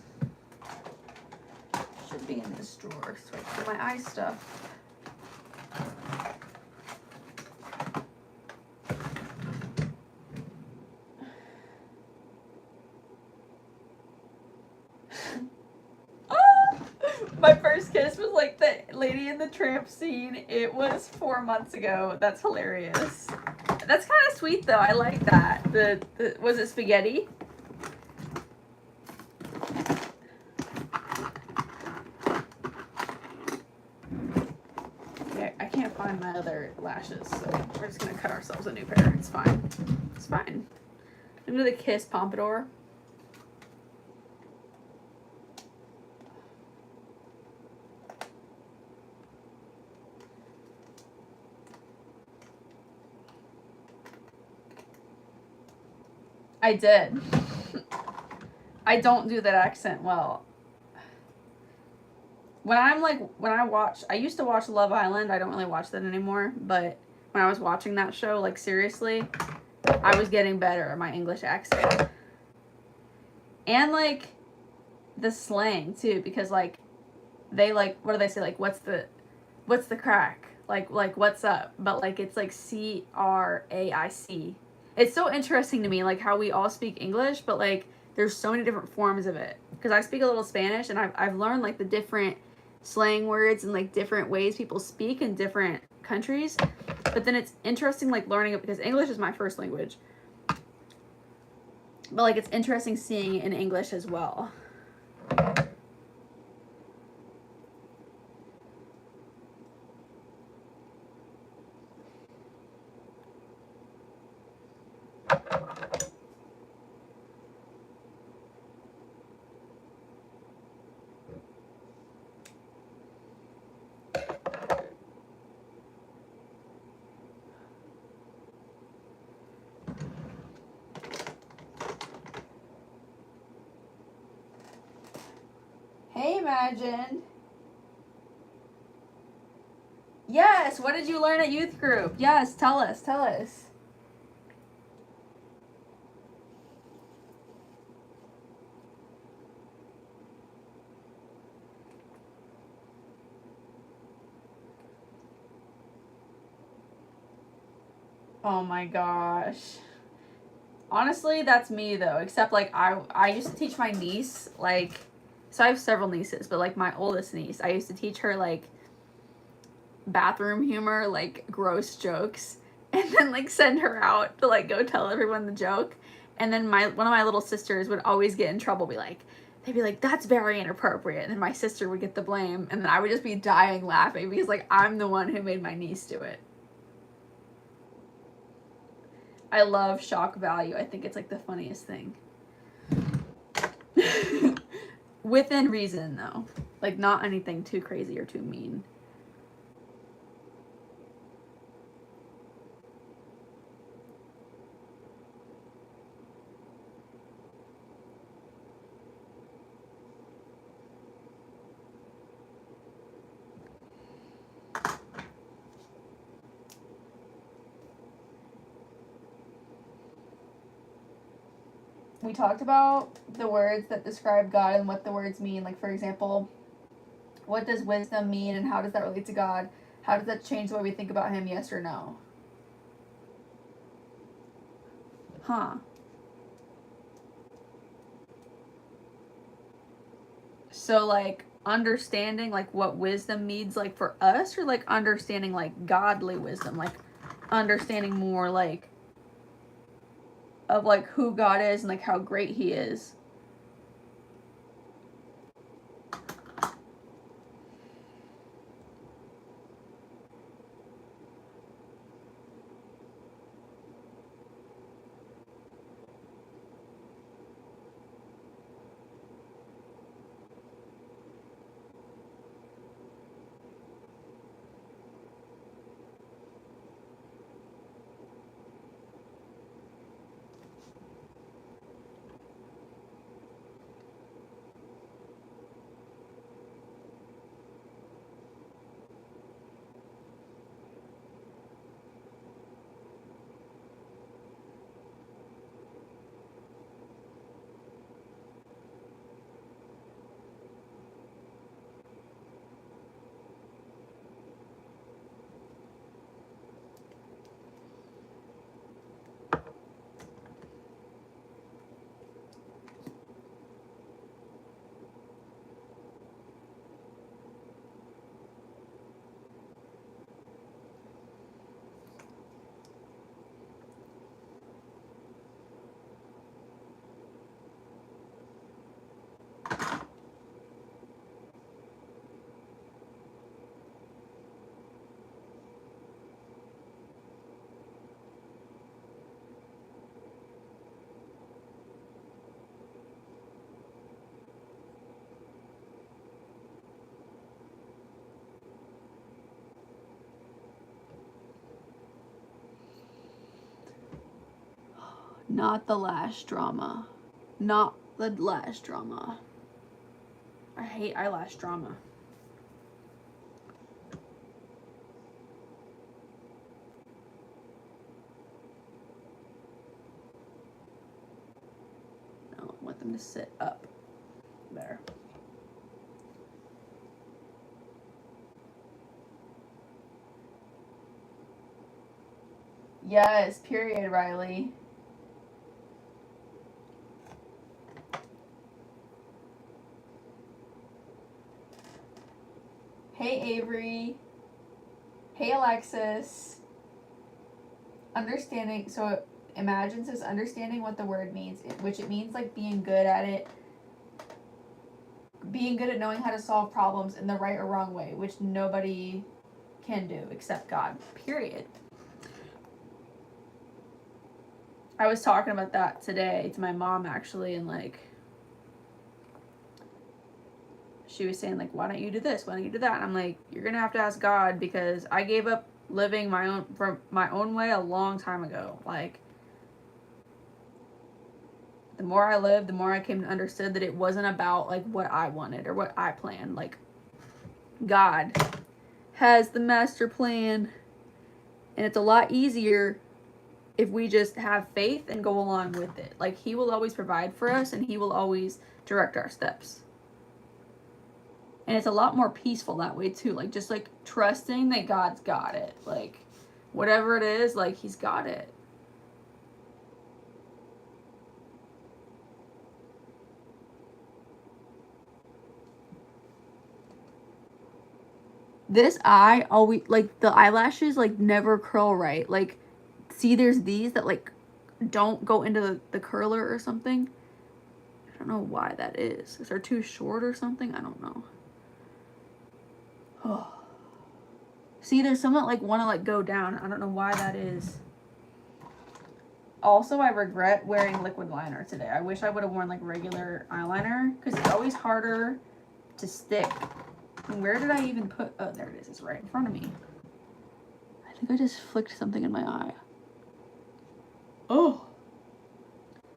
Should be in this drawer so I can do my eye stuff. My first kiss was like the Lady in the Tramp scene. It was 4 months ago. That's hilarious. That's kind of sweet though. I like that. Was it spaghetti? Yeah, I can't find my other lashes, so we're just gonna cut ourselves a new pair. It's fine. It's fine. Into the kiss pompadour. I did. I don't do that accent well. I used to watch Love Island. I don't really watch that anymore. But when I was watching that show, like seriously, I was getting better at my English accent. And like the slang too, because like they like, what do they say? Like, what's the crack? like what's up, but like it's like CRAIC. It's so interesting to me like how we all speak English, but like there's so many different forms of it. Because I speak a little Spanish, and I've learned like the different slang words and like different ways people speak in different countries. But then it's interesting like learning it because English is my first language. But like it's interesting seeing it in English as well. Hey, Imagine. Yes, what did you learn at youth group? Yes, tell us, tell us. Oh my gosh. Honestly, that's me though, except like I used to teach my niece like, so I have several nieces, but like my oldest niece, I used to teach her like bathroom humor, like gross jokes, and then like send her out to like go tell everyone the joke. And then one of my little sisters would always get in trouble, they'd be like, that's very inappropriate, and then my sister would get the blame, and then I would just be dying laughing because like I'm the one who made my niece do it. I love shock value. I think it's like the funniest thing. Within reason though. Like not anything too crazy or too mean. We talked about the words that describe God and what the words mean. Like, for example, what does wisdom mean and how does that relate to God? How does that change the way we think about Him, yes or no? Huh. So, like, understanding, like, what wisdom means, like, for us, or, like, understanding, like, godly wisdom? Like, understanding more, like, of, like, who God is and, like, how great He is. Not the lash drama. Not the lash drama. I hate eyelash drama. I don't want them to sit up. There. Yes, period, Riley. Hey, Avery. Hey, Alexis. Understanding, so imagine says understanding what the word means, which it means like being good at it, being good at knowing how to solve problems in the right or wrong way, which nobody can do except God, period. I was talking about that today to my mom actually, and like she was saying like, why don't you do this, why don't you do that, and I'm like, you're gonna have to ask God, because I gave up living my own way a long time ago. Like, the more I lived, the more I came to understand that it wasn't about like what I wanted or what I planned. Like, God has the master plan, and it's a lot easier if we just have faith and go along with it. Like, he will always provide for us, and he will always direct our steps. And it's a lot more peaceful that way too. Like, just like trusting that God's got it. Like, whatever it is, like, he's got it. This eye always, like, the eyelashes like never curl right. Like, see, there's these that like don't go into the curler or something. I don't know why that is. Is they're too short or something? I don't know. Oh. See, there's some that like want to like go down. I don't know why that is. Also, I regret wearing liquid liner today. I wish I would have worn like regular eyeliner, because it's always harder to stick. And where did I even put? Oh, there it is. It's right in front of me. I think I just flicked something in my eye. Oh.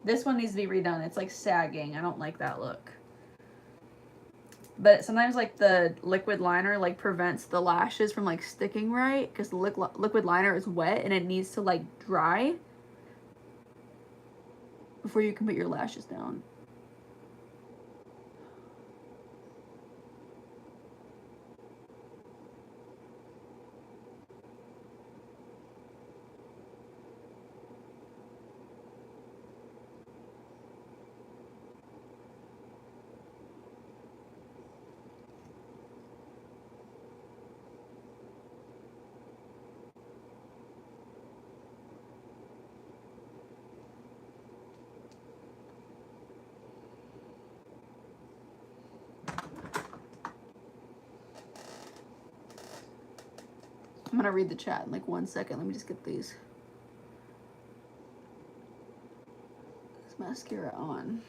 This one needs to be redone. It's like sagging. I don't like that look. But sometimes like the liquid liner like prevents the lashes from like sticking right, because the liquid liner is wet and it needs to like dry before you can put your lashes down. I'm gonna read the chat in like 1 second. Let me just get this mascara on.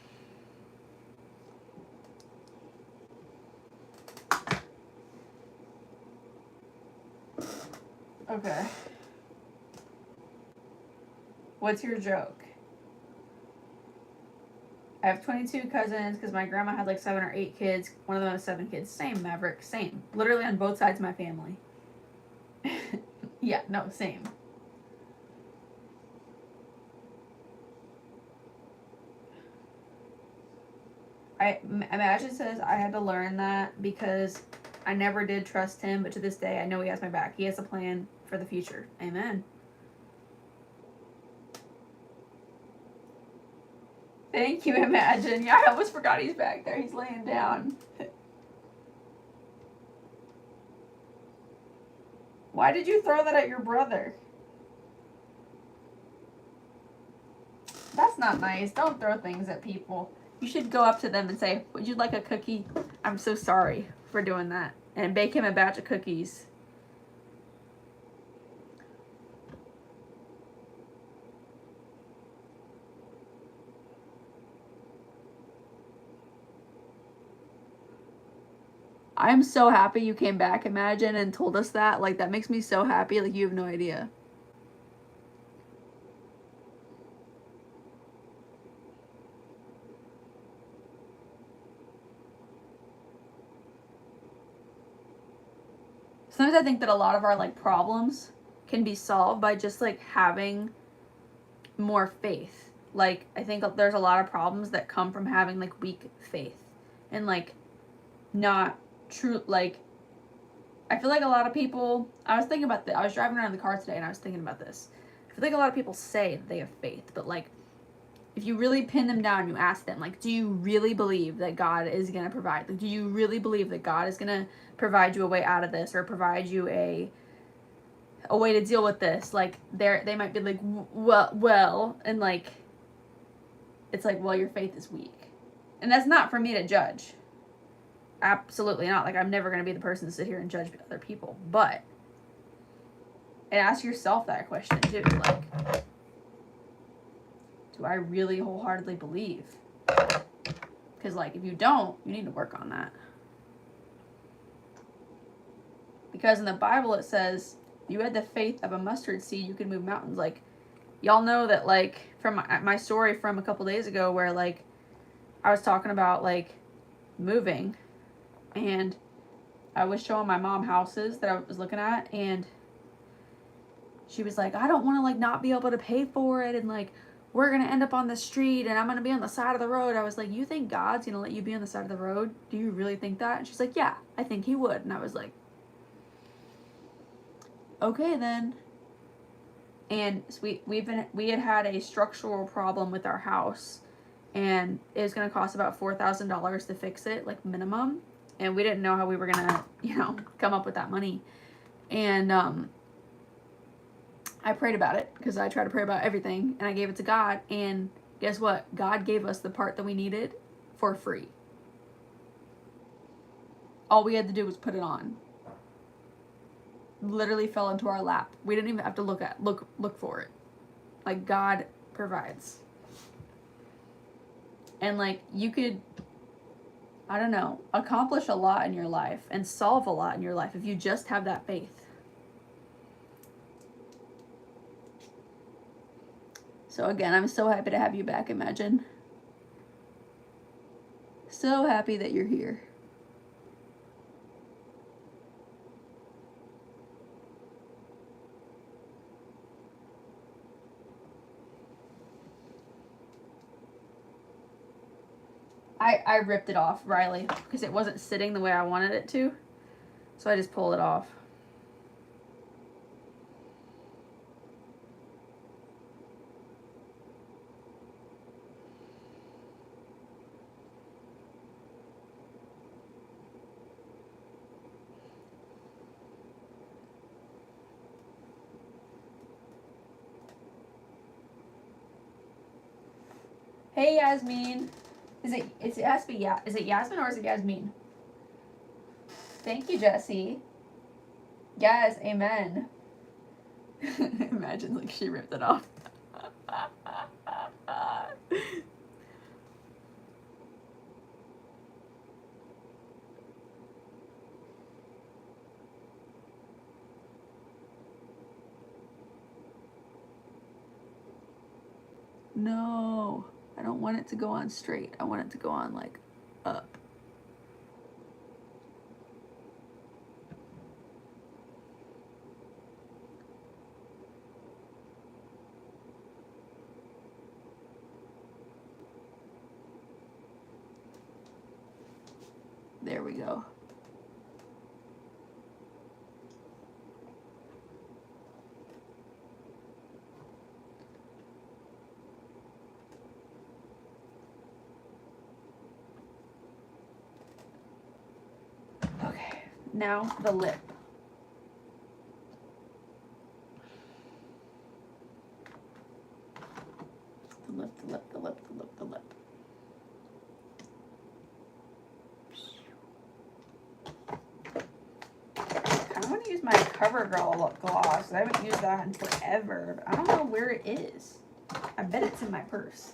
Okay. What's your joke? I have 22 cousins because my grandma had like 7 or 8 kids. One of them has 7 kids. Same, Maverick. Same. Literally on both sides of my family. Yeah, no, same. Imagine says I had to learn that because I never did trust him, but to this day I know he has my back. He has a plan for the future. Amen. Thank you, Imagine. Yeah, I almost forgot he's back there. He's laying down. Why did you throw that at your brother? That's not nice. Don't throw things at people. You should go up to them and say, would you like a cookie? I'm so sorry for doing that. And bake him a batch of cookies. I'm so happy you came back, Imagine, and told us that. Like, that makes me so happy. Like, you have no idea. Sometimes I think that a lot of our, like, problems can be solved by just, like, having more faith. Like, I think there's a lot of problems that come from having, like, weak faith. And, like, not true, like, I feel like a lot of people, I was thinking about this, I was driving around in the car today and I was thinking about this. I think a lot of people say that they have faith, but like, if you really pin them down, you ask them, like, do you really believe that God is going to provide? Like, do you really believe that God is going to provide you a way out of this, or provide you a way to deal with this? Like, they might be like, well, and like, it's like, well, your faith is weak. And that's not for me to judge. Absolutely not. Like, I'm never going to be the person to sit here and judge other people. But, and ask yourself that question too. Like, do I really wholeheartedly believe? Because, like, if you don't, you need to work on that. Because in the Bible it says, you had the faith of a mustard seed, you could move mountains. Like, y'all know that, like, from my story from a couple days ago where, like, I was talking about, like, moving. And I was showing my mom houses that I was looking at. And she was like, I don't want to, like, not be able to pay for it. And, like, we're going to end up on the street and I'm going to be on the side of the road. I was like, you think God's going to let you be on the side of the road? Do you really think that? And she's like, yeah, I think he would. And I was like, okay then. And so we had a structural problem with our house, and it was going to cost about $4,000 to fix it, like, minimum. And we didn't know how we were going to, you know, come up with that money. And I prayed about it, because I try to pray about everything, and I gave it to God. And guess what? God gave us the part that we needed for free. All we had to do was put it on. Literally fell into our lap. We didn't even have to look for it. Like, God provides. And, like, you could, I don't know, accomplish a lot in your life and solve a lot in your life if you just have that faith. So again, I'm so happy to have you back, Imagine. So happy that you're here. I ripped it off, Riley, because it wasn't sitting the way I wanted it to. So I just pulled it off. Hey, Yasmin. Is it Yasmin or is it Yasmin? Thank you, Jessie. Yes, amen. Imagine, like, she ripped it off. No, I don't want it to go on straight. I want it to go on, like, up. There we go. Okay, now the lip. The lip. I want to use my CoverGirl lip gloss. I haven't used that in forever, but I don't know where it is. I bet it's in my purse.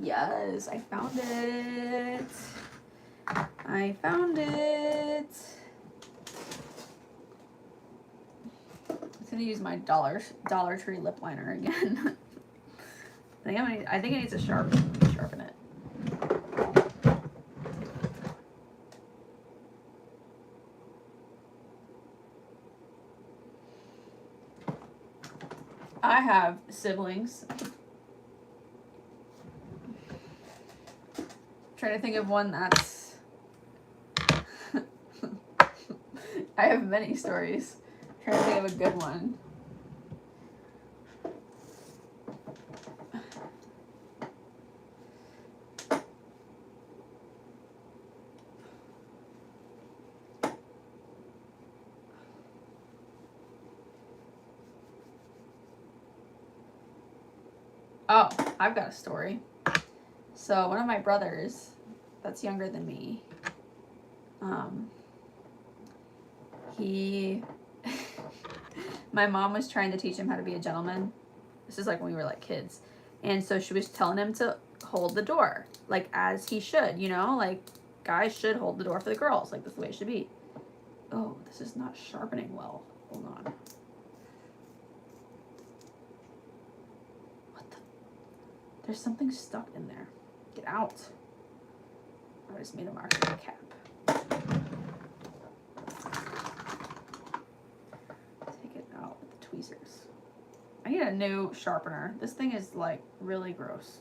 Yes, I found it. I found it. I'm gonna use my Dollar Tree lip liner again. I think it needs a sharpen it. I have siblings. Trying to think of one that's I have many stories. Trying to think of a good one. Oh, I've got a story. So one of my brothers that's younger than me, he my mom was trying to teach him how to be a gentleman. This is like when we were like kids. And so she was telling him to hold the door, like as he should, you know, like guys should hold the door for the girls, like that's the way it should be. Oh, this is not sharpening well. Hold on. What the? There's something stuck in there. Get out. I just made a mark on the cap. Take it out with the tweezers. I need a new sharpener. This thing is like really gross.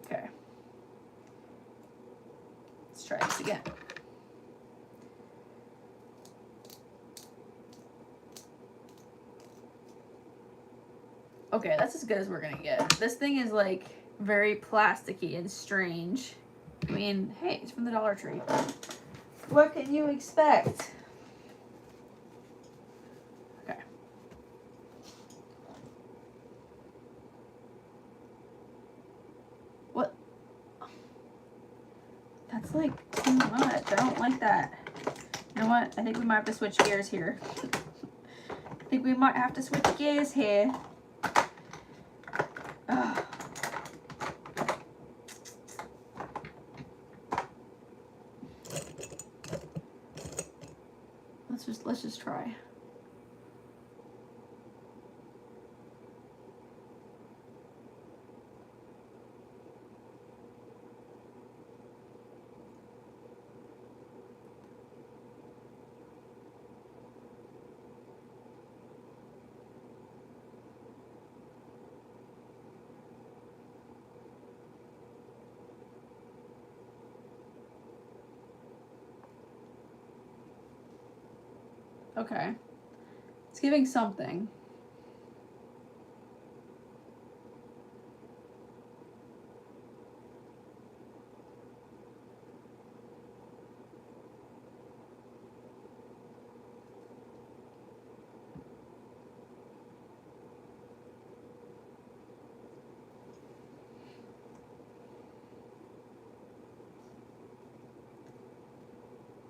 Okay. Let's try this again. Okay, that's as good as we're gonna get. This thing is like very plasticky and strange. I mean, hey, it's from the Dollar Tree. What can you expect? Okay. What? That's like too much. I don't like that. You know what? I think we might have to switch gears here. I think we might have to switch gears here. Ugh. Let's just try. Okay. It's giving something.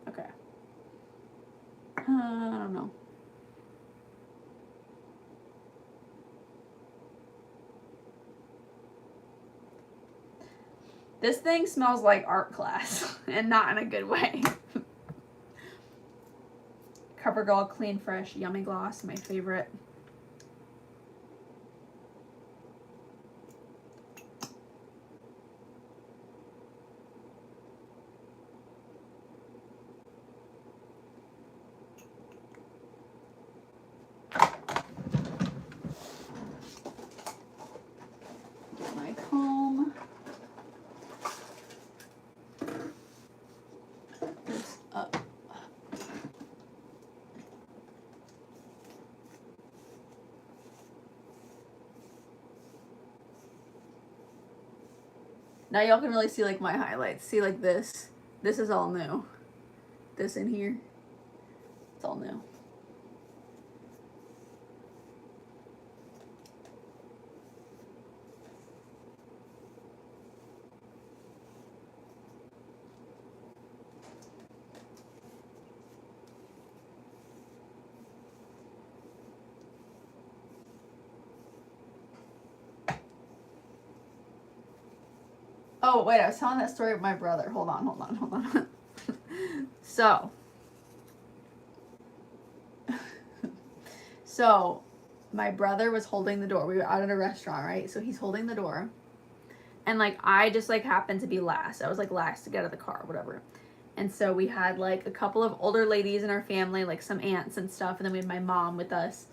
Okay. I don't know. This thing smells like art class, and not in a good way. CoverGirl Clean Fresh Yummy Gloss, my favorite. Get my comb. This up. Now y'all can really see like my highlights. See like this. This is all new. This in here. It's all new. Oh, wait, I was telling that story of my brother. Hold on. So, my brother was holding the door. We were out at a restaurant, right? So he's holding the door. And, like, I just, like, happened to be last. I was, like, last to get out of the car, whatever. And so we had like a couple of older ladies in our family, like some aunts and stuff, and then we had my mom with us.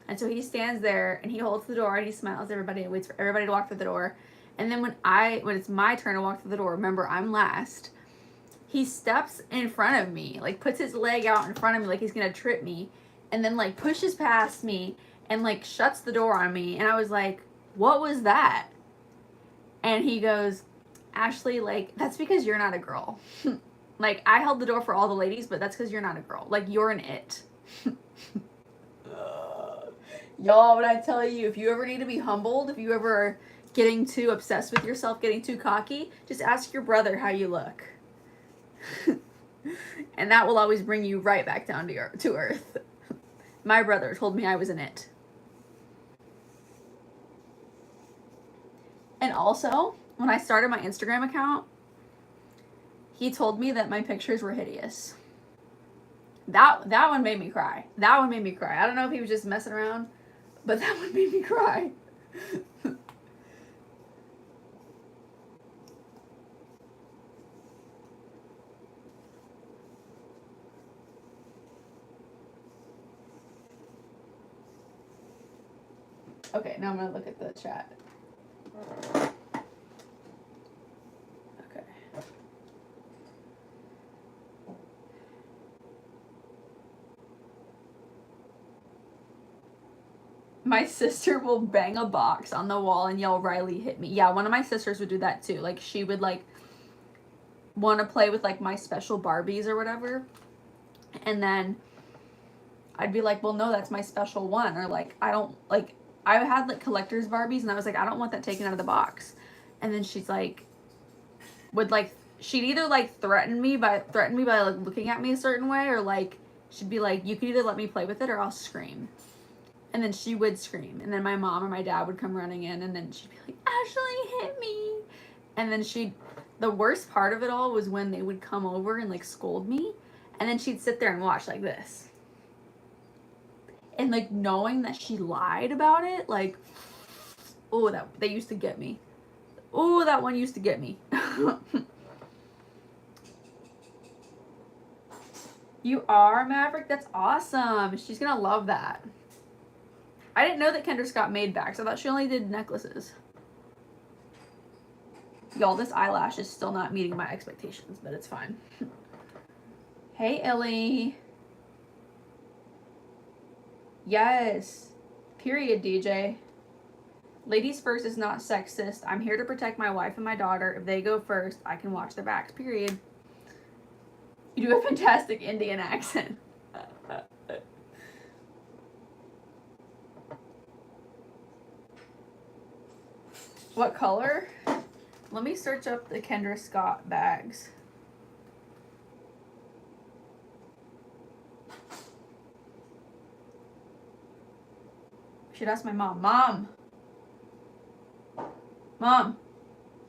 And so he stands there and he holds the door and he smiles at everybody and waits for everybody to walk through the door. And then when it's my turn to walk through the door, remember I'm last, he steps in front of me, like puts his leg out in front of me like he's gonna trip me, and then like pushes past me and like shuts the door on me. And I was like, what was that? And he goes, Ashley, like, that's because you're not a girl. Like, I held the door for all the ladies, but that's because you're not a girl. Like, you're an it. Y'all, when I tell you, if you ever need to be humbled, if you ever are getting too obsessed with yourself, getting too cocky, just ask your brother how you look. And that will always bring you right back down to earth. My brother told me I was an it. And also, when I started my Instagram account, he told me that my pictures were hideous. That one made me cry. That one made me cry. I don't know if he was just messing around, but that one made me cry. Okay, now I'm going to look at the chat. Okay. My sister will bang a box on the wall and yell, Riley hit me. Yeah, one of my sisters would do that too. Like, she would, like, want to play with, like, my special Barbies or whatever. And then I'd be like, well, no, that's my special one. Or, like, I don't, like, I had, like, collector's Barbies, and I was like, I don't want that taken out of the box. And then she's like, she'd either, like, threaten me by, like, looking at me a certain way, or, like, she'd be like, you can either let me play with it or I'll scream. And then she would scream. And then my mom or my dad would come running in, and then she'd be like, Ashley hit me. And then the worst part of it all was when they would come over and, like, scold me. And then she'd sit there and watch like this. And, like, knowing that she lied about it, like, oh, they used to get me. Oh, that one used to get me. You are, Maverick? That's awesome. She's gonna love that. I didn't know that Kendra Scott made bags. I thought she only did necklaces. Y'all, this eyelash is still not meeting my expectations, but it's fine. Hey, Ellie. Yes. Period, DJ. Ladies first is not sexist. I'm here to protect my wife and my daughter. If they go first, I can watch their backs. Period. You do a fantastic Indian accent. What color? Let me search up the Kendra Scott bags. Should ask my mom. Mom.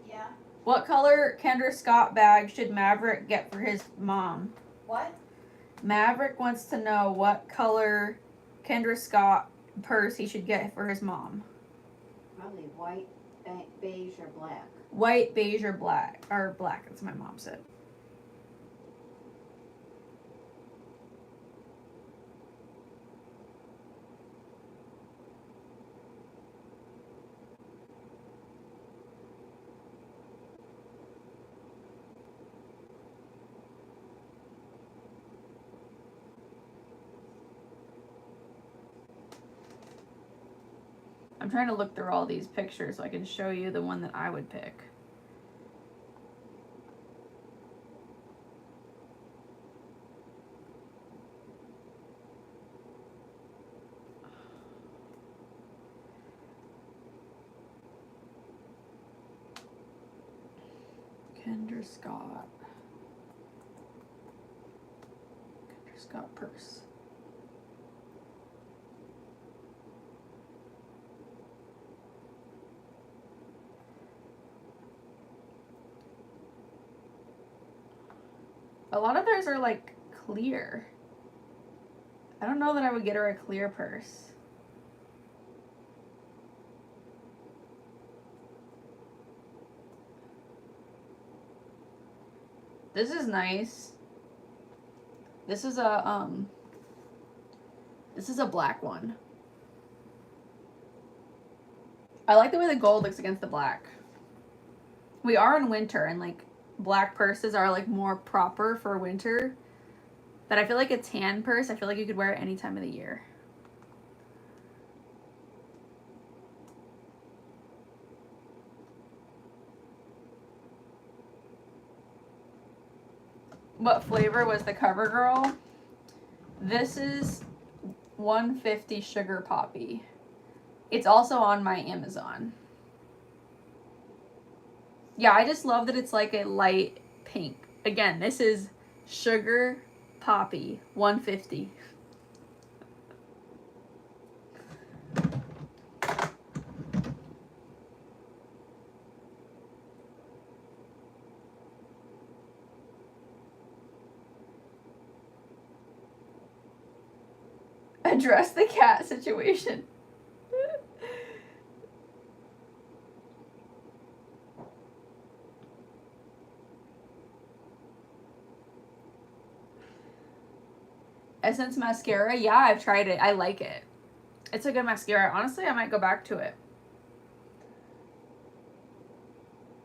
Yeah? What color Kendra Scott bag should Maverick get for his mom? What? Maverick wants to know what color Kendra Scott purse he should get for his mom. Probably white, beige, or black. White, beige, or black. Or black, that's what my mom said. I'm trying to look through all these pictures so I can show you the one that I would pick. Kendra Scott. Kendra Scott purse. A lot of theirs are like clear. I don't know that I would get her a clear purse. This is nice. This is a black one. I like the way the gold looks against the black. We are in winter, and like black purses are like more proper for winter. But I feel like a tan purse, I feel like you could wear it any time of the year. What flavor was the CoverGirl? This is 150 Sugar Poppy. It's also on my Amazon. Yeah, I just love that it's like a light pink. Again, this is Sugar Poppy 150. Address the cat situation. Essence mascara, yeah, I've tried it. I like it. It's a good mascara. Honestly, I might go back to it.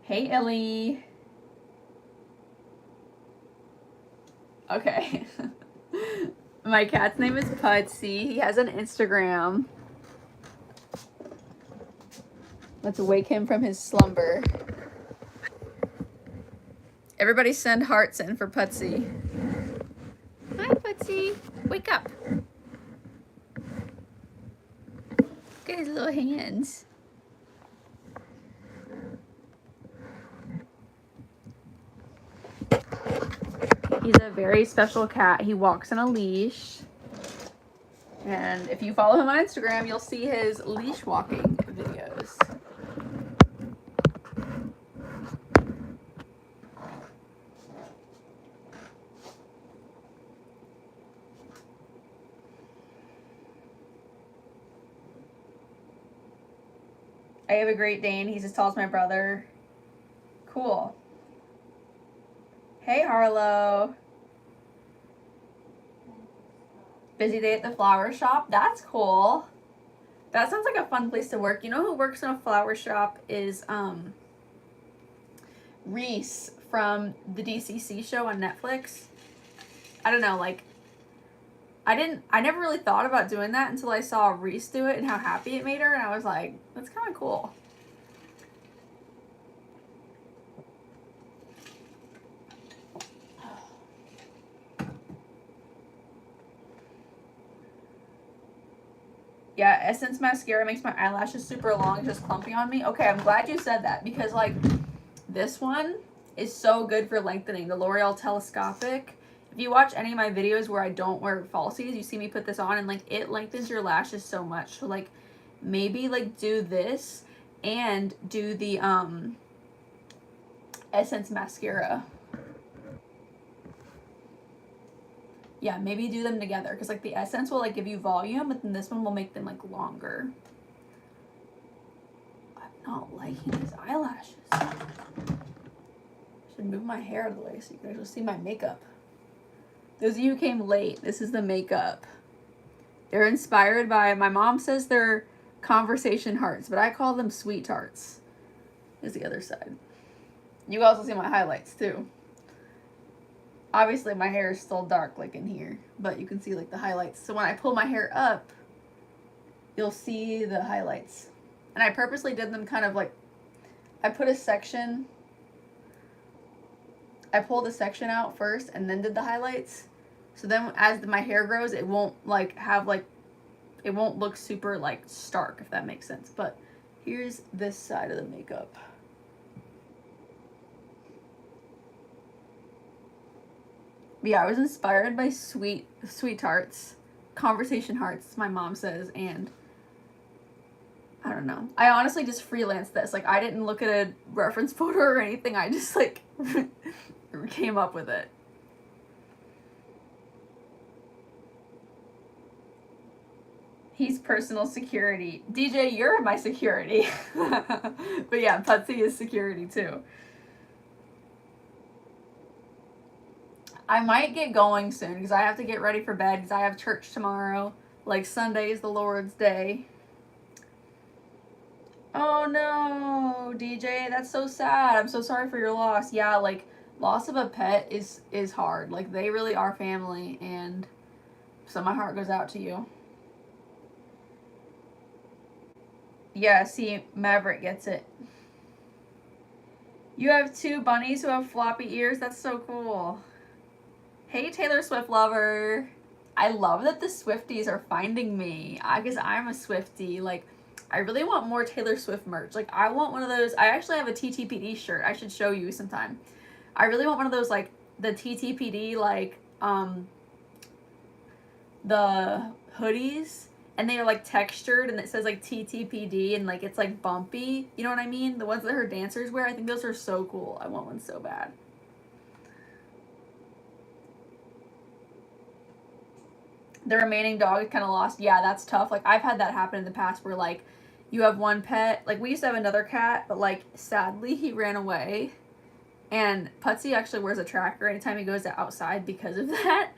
Hey, Ellie. Okay. My cat's name is Putsy. He has an Instagram. Let's wake him from his slumber. Everybody send hearts in for Putsy. Hi, Putsy. Wake up. Look at his little hands. He's a very special cat. He walks in a leash. And if you follow him on Instagram, you'll see his leash walking videos. I have a Great Dane. He's as tall as my brother. Cool. Hey, Harlow. Busy day at the flower shop. That's cool. That sounds like a fun place to work. You know who works in a flower shop is Reese from the DCC show on Netflix. I don't know, like I never really thought about doing that until I saw Reese do it and how happy it made her, and I was like, that's kind of cool. Yeah, Essence mascara makes my eyelashes super long and just clumpy on me. Okay, I'm glad you said that because like this one is so good for lengthening. The L'Oreal Telescopic. If you watch any of my videos where I don't wear falsies, you see me put this on and like it lengthens your lashes so much. So like maybe like do this and do the Essence mascara. Yeah, maybe do them together because like the Essence will like give you volume, but then this one will make them like longer. I'm not liking these eyelashes. I should move my hair out of the way so you guys will see my makeup. Those of you who came late, this is the makeup. They're inspired by, my mom says they're conversation hearts, but I call them sweet tarts. Is the other side. You also see my highlights too. Obviously my hair is still dark like in here, but you can see like the highlights. So when I pull my hair up, you'll see the highlights. And I purposely did them kind of like, I put a section, I pulled a section out first and then did the highlights. So then as my hair grows, it won't like have like, it won't look super like stark, if that makes sense. But here's this side of the makeup. Yeah, I was inspired by sweet tarts, conversation hearts, my mom says, and I don't know. I honestly just freelanced this. Like I didn't look at a reference photo or anything. I just like came up with it. He's personal security. DJ, you're my security. But yeah, Putsy is security too. I might get going soon because I have to get ready for bed because I have church tomorrow. Like, Sunday is the Lord's Day. Oh no, DJ, that's so sad. I'm so sorry for your loss. Yeah, like, loss of a pet is hard. Like, they really are family, and so my heart goes out to you. Yeah, see, Maverick gets it. You have 2 bunnies who have floppy ears. That's so cool. Hey, Taylor Swift lover. I love that the Swifties are finding me. Because I'm a Swiftie. Like, I really want more Taylor Swift merch. Like, I want one of those. I actually have a TTPD shirt. I should show you sometime. I really want one of those, like, the TTPD, like, the hoodies. And they are, like, textured, and it says, like, TTPD, and, like, it's, like, bumpy. You know what I mean? The ones that her dancers wear. I think those are so cool. I want one so bad. The remaining dog is kind of lost. Yeah, that's tough. Like, I've had that happen in the past where, like, you have one pet. Like, we used to have another cat, but, like, sadly, he ran away. And Putsy actually wears a tracker anytime he goes outside because of that.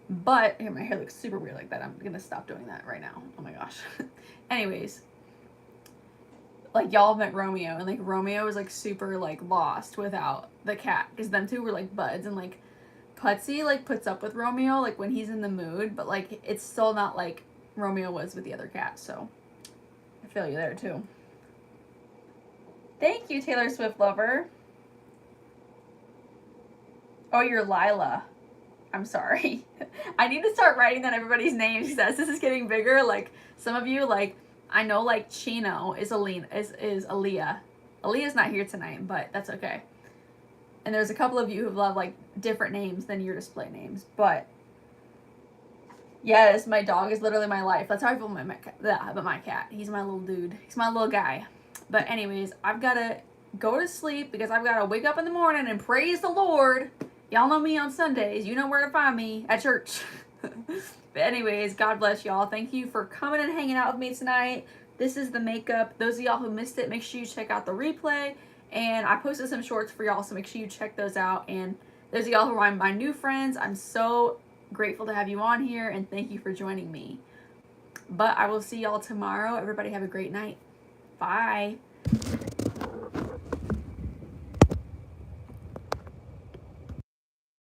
But, here, my hair looks super weird like that. I'm going to stop doing that right now. Oh, my gosh. Anyways. Like, y'all met Romeo. And, like, Romeo was, like, super, like, lost without the cat. Because them two were, like, buds. And, like, Putsy, like, puts up with Romeo, like, when he's in the mood, but, like, it's still not like Romeo was with the other cat, so I feel you there, too. Thank you, Taylor Swift lover. Oh, you're Lila. I'm sorry. I need to start writing down everybody's names because as this is getting bigger, like, some of you, like, I know, like, Chino is Aaliyah. Aaliyah's not here tonight, but that's okay. And there's a couple of you who love, like, different names than your display names. But, yes, my dog is literally my life. That's how I feel about my cat. He's my little dude. He's my little guy. But anyways, I've got to go to sleep because I've got to wake up in the morning and praise the Lord. Y'all know me on Sundays. You know where to find me, at church. But anyways, God bless y'all. Thank you for coming and hanging out with me tonight. This is the makeup. Those of y'all who missed it, make sure you check out the replay. And I posted some shorts for y'all, so make sure you check those out. And those of y'all who are my new friends, I'm so grateful to have you on here, and thank you for joining me. But I will see y'all tomorrow. Everybody have a great night. Bye.